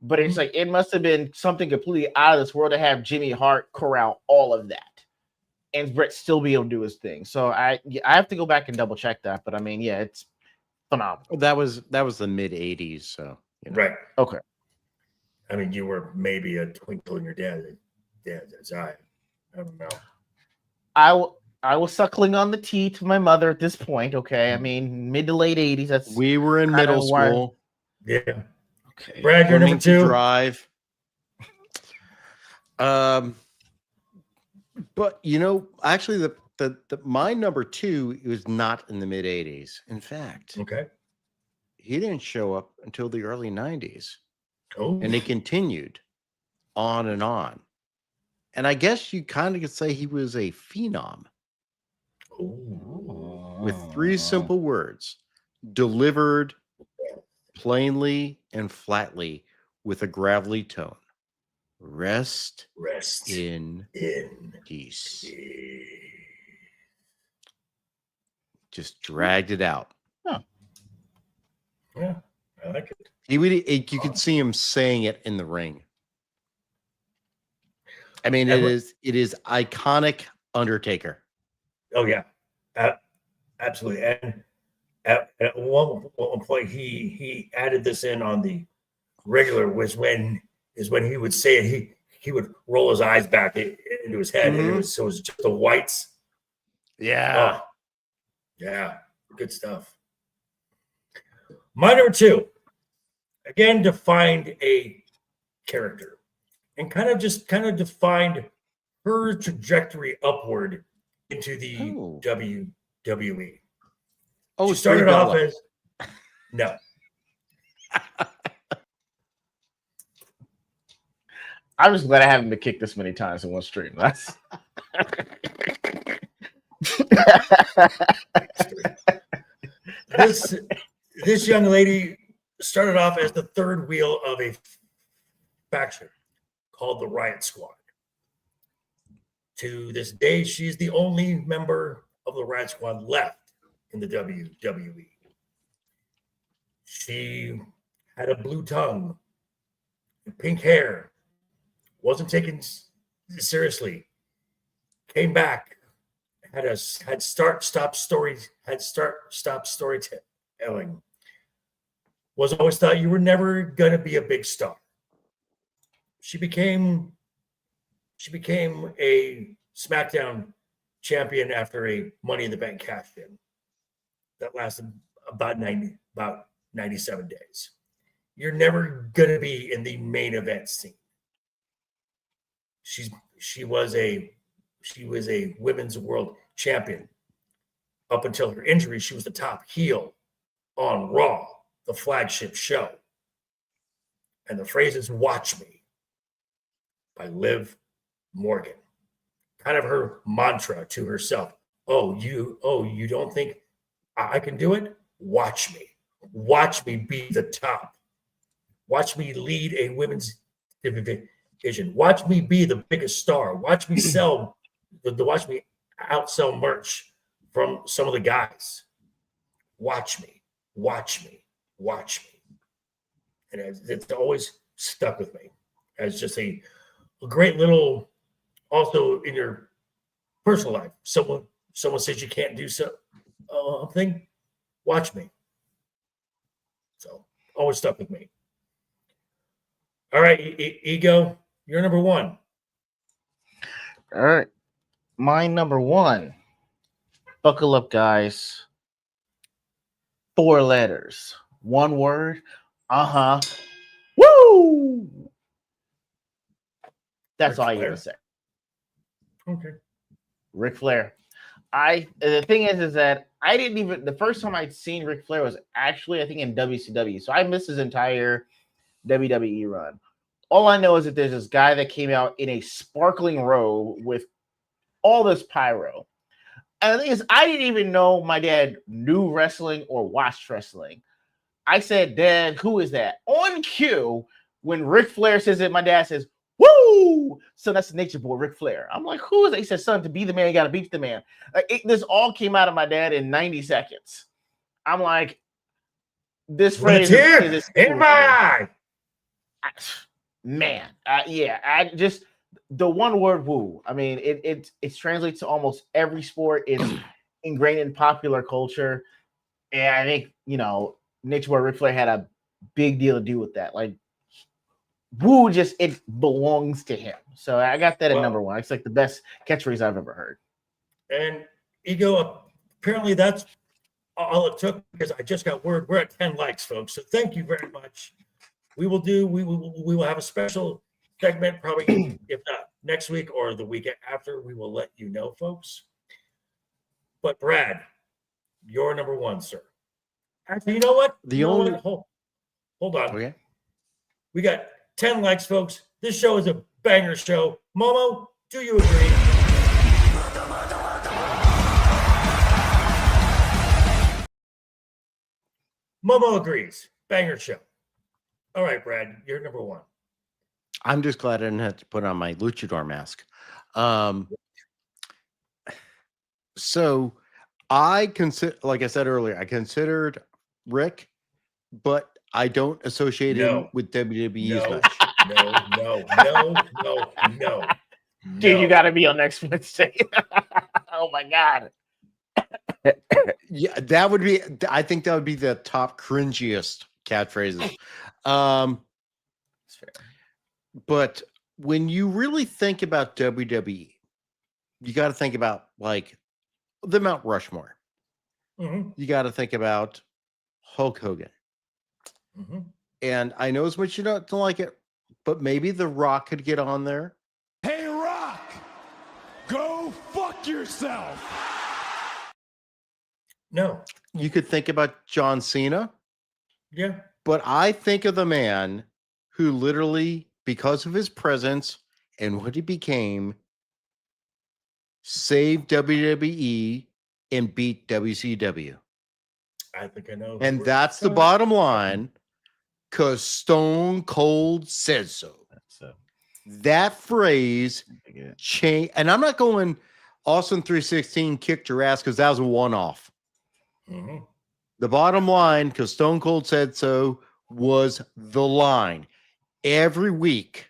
But it's like, it must have been something completely out of this world to have Jimmy Hart corral all of that and Bret still be able to do his thing. So I have to go back and double check that. But I mean, yeah, it's phenomenal. That was the mid 80s. So, Right. Okay. I mean, you were maybe a twinkle in your dad's eye. I don't know. I was suckling on the tea to my mother at this point. Okay. I mean, mid to late 80s. We were in middle school. Yeah. Okay. Brad, you're number 2. Drive. But actually, the my number 2 was not in the mid 80s. In fact, Okay. he didn't show up until the early 90s. Oh. And it continued on and on. And I guess you kind of could say he was a phenom with 3 simple words, delivered plainly and flatly with a gravelly tone. Rest in peace. Just dragged it out. Huh. Yeah, I like it. You could see him saying it in the ring. I mean, it is iconic Undertaker. Oh yeah, absolutely. And at one point, he added this in on the regular was when he would say it. He would roll his eyes back into his head, and it was just the whites. Yeah, yeah, good stuff. My number 2, again, defined a character and kind of defined her trajectory upward into the WWE. Oh, she started off as no. I'm just glad I haven't been kicked this many times in one stream. That's this young lady started off as the third wheel of a faction called the Riot Squad. To this day, she's the only member of the Riot Squad left in the WWE. She had a blue tongue, and pink hair, wasn't taken seriously, came back, had start-stop storytelling, was always thought you were never going to be a big star. She became a SmackDown champion after a Money in the Bank cash in that lasted about 97 days. You're never going to be in the main event scene. She was a women's world champion. Up until her injury, she was the top heel on Raw, the flagship show. And the phrase is "Watch Me" by Liv Morgan. Kind of her mantra to herself. Oh, you don't think I can do it? Watch me. Watch me be the top. Watch me lead a women's division. Watch me be the biggest star. Watch me watch me outsell merch from some of the guys. Watch me. Watch me. Watch me. And it's always stuck with me as just a great little, also in your personal life. Someone says you can't do something, watch me. So always stuck with me. All right, Ego, you're number 1. all right. My number 1 Buckle up, guys. 4 letters. 1 word. Woo! That's all I gotta say. Okay. Ric Flair. The thing is that I didn't even, the first time I'd seen Ric Flair was actually, I think, in WCW. So I missed his entire WWE run. All I know is that there's this guy that came out in a sparkling robe with all this pyro. And the thing is, I didn't even know my dad knew wrestling or watched wrestling. I said, Dad, who is that? On cue, when Ric Flair says it, my dad says, woo! So that's the Nature Boy, Ric Flair. I'm like, who is that? He said, son, to be the man, you got to beat the man. This all came out of my dad in 90 seconds. I'm like, this phrase is in my eye. Man, yeah, I just, the one word woo. I mean, it translates to almost every sport. It's ingrained in popular culture. And I think, Nature Boy Ric Flair had a big deal to do with that. Like, woo, just, it belongs to him. So I got that at number 1. It's like the best catchphrase I've ever heard. And Ego, apparently that's all it took, because I just got word we're at 10 likes, folks. So thank you very much. We will have a special segment, probably if not next week or the week after. We will let you know, folks. But Brad, you're number 1, sir. Actually, you know what? Hold on. Okay. We got 10 likes, folks. This show is a banger show. Momo, do you agree? Momo agrees. Banger show. All right, Brad, you're number 1. I'm just glad I didn't have to put on my luchador mask. So I consider, like I said earlier, I considered Rick, but I don't associate him with WWE as much. No. Dude, you got to be on next Wednesday. Oh my God. Yeah, I think that would be the top cringiest catchphrases. But when you really think about WWE, you got to think about like the Mount Rushmore. Mm-hmm. You got to think about Hulk Hogan. Mm-hmm. And I know as much you don't like it, but maybe The Rock could get on there. Hey, Rock, go fuck yourself. No. You could think about John Cena. Yeah. But I think of the man who literally, because of his presence and what he became, saved WWE and beat WCW. I think I know. And that's the bottom line, because Stone Cold says so. That phrase changed. And I'm not going Austin 316 kicked your ass because that was a one-off. Mm-hmm. The bottom line, because Stone Cold said so, was the line every week,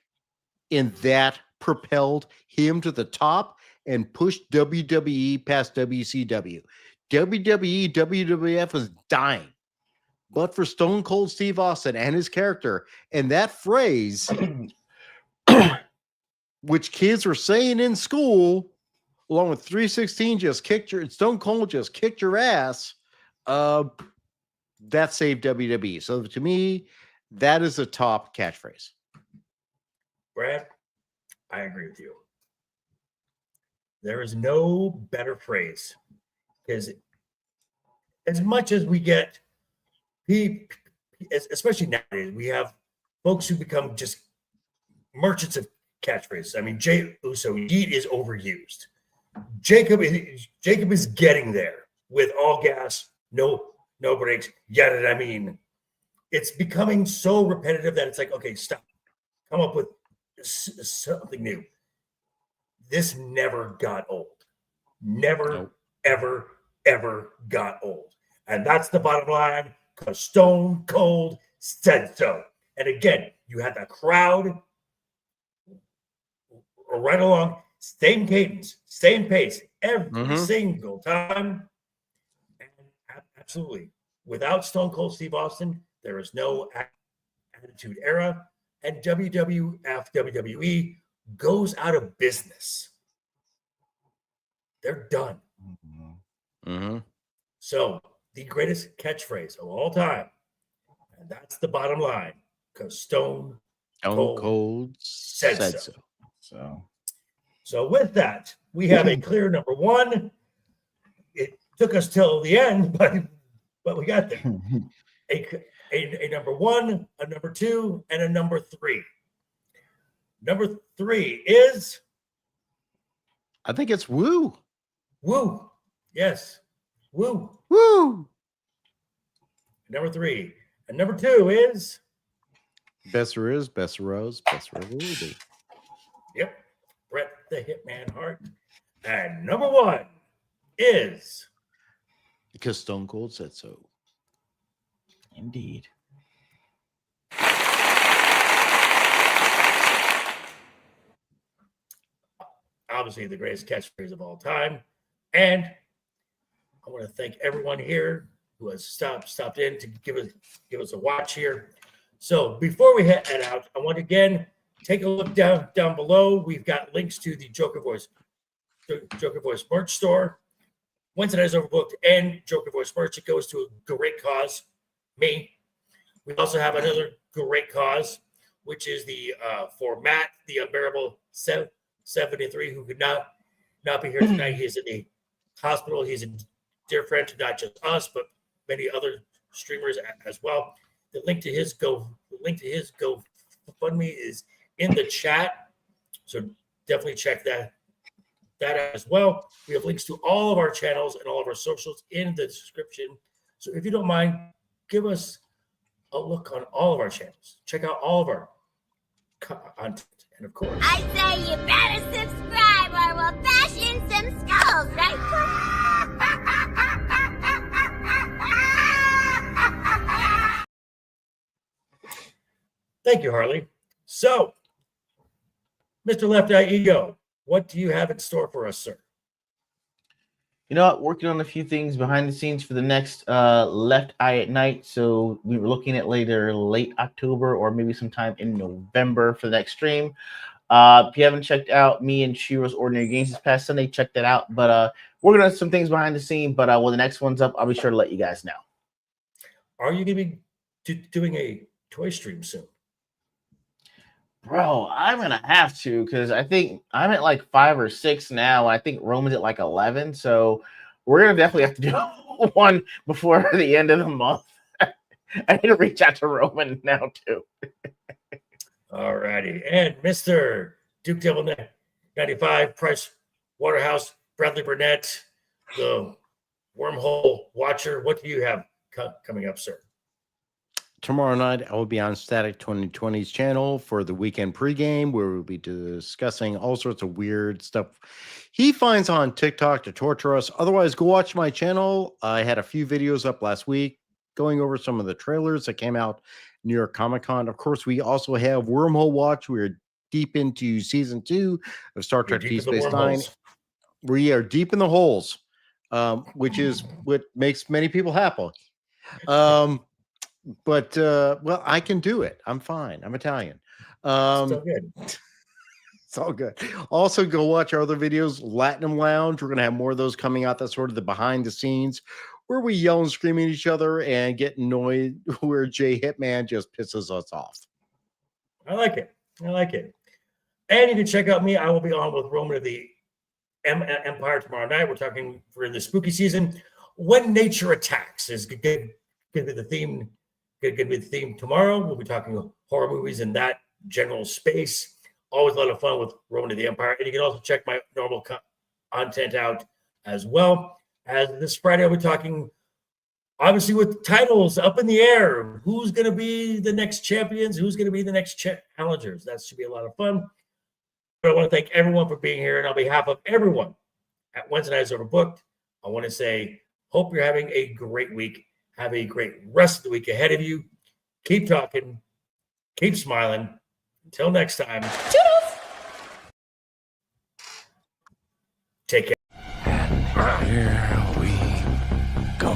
and that propelled him to the top and pushed WWE past WCW. WWE, WWF was dying. But for Stone Cold Steve Austin and his character, and that phrase, which kids were saying in school, along with 316 Stone Cold just kicked your ass, that saved WWE. So to me, that is a top catchphrase. Brad, I agree with you. There is no better phrase, because as much as we get, especially nowadays, we have folks who become just merchants of catchphrases. I mean, Jey Uso, Yeet is overused. Jacob is getting there with all gas, no brakes. Yet, I mean, it's becoming so repetitive that it's like, okay, stop. Come up with something new. This never got old. Never, ever got old. And that's the bottom line, because Stone Cold said so. And again, you had the crowd right along, same cadence, same pace, every single time. And absolutely. Without Stone Cold Steve Austin, there is no Attitude Era, and WWE goes out of business. They're done. Mm-hmm. So, the greatest catchphrase of all time, and that's the bottom line, because Stone Cold said so. So with that, we have a clear number one. It took us till the end, but we got there. A number one, a number two, and a number three. Number three is, I think it's Woo. Woo. Yes. Woo. Woo. Number three. And number two is, Best there is, best there was, best there ever will be. yep, Bret the Hitman Hart. And number one is, Because Stone Cold said so. Indeed. obviously the greatest catchphrase of all time. And I want to thank everyone here who has stopped in to give us a watch here. So before we head out, I want to again take a look down below. We've got links to the Joker Voice merch store. Wednesday Night is Overbooked and Joker Voice merch. It goes to a great cause, me. We also have another great cause, which is the for Matt, the unbearable 73, who could not be here tonight. He's in the hospital. He's a dear friend to not just us, but many other streamers as well. The link to his GoFundMe is in the chat, so definitely check that out as well. We have links to all of our channels and all of our socials in the description. So if you don't mind, give us a look on all of our channels. Check out all of our content, and of course, I say you better subscribe or we'll bash in some skulls, right? thank you, Harley. So, Mr. LeftEyeEgo, what do you have in store for us, sir? You know what? Working on a few things behind the scenes for the next Left Eye at Night. So we were looking at late October or maybe sometime in November for the next stream. If you haven't checked out me and Shiro's Ordinary Games this past Sunday, check that out. But working on some things behind the scene. But when the next one's up, I'll be sure to let you guys know. Are you going to be doing a toy stream soon? Bro, I'm going to have to, because I think I'm at like 5 or 6 now. I think Roman's at like 11. So we're going to definitely have to do one before the end of the month. I need to reach out to Roman now, too. All righty. And Mr. Duke Devil 95, Price Waterhouse, Bradley Burnett, the Wormhole Watcher. What do you have coming up, sir? Tomorrow night, I will be on Static 2020's channel for the weekend pregame, where we'll be discussing all sorts of weird stuff he finds on TikTok to torture us. Otherwise, go watch my channel. I had a few videos up last week going over some of the trailers that came out New York Comic Con. Of course, we also have Wormhole Watch. We're deep into season 2 of Star Trek Deep Space Nine. We are deep in the holes, which is what makes many people happy. But well, I can do it. I'm fine. I'm Italian. Still good. It's all good. Also, go watch our other videos, Latinum Lounge. We're gonna have more of those coming out. That's sort of the behind the scenes where we yell and scream at each other and get annoyed, where Jay Hitman just pisses us off. I like it. And you can check out me. I will be on with Roman of the Empire tomorrow night. We're talking for the spooky season. When Nature Attacks is going to be the theme. Going to be the theme tomorrow. We'll be talking horror movies in that general space. Always a lot of fun with Roman of the Empire. And you can also check my normal content out as well. As this Friday, I'll be talking, obviously, with titles up in the air. Who's going to be the next champions? Who's going to be the next challengers? That should be a lot of fun. But I want to thank everyone for being here. And on behalf of everyone at Wednesday Night is Overbooked, I want to say, hope you're having a great week. Have a great rest of the week ahead of you. Keep talking. Keep smiling. Until next time. Toodles! Take care. And here we go.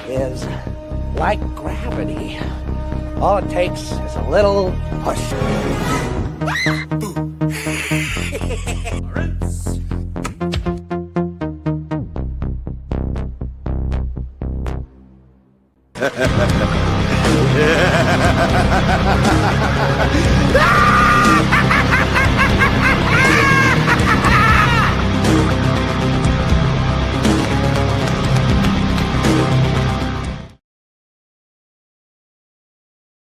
is like gravity. All it takes is a little push.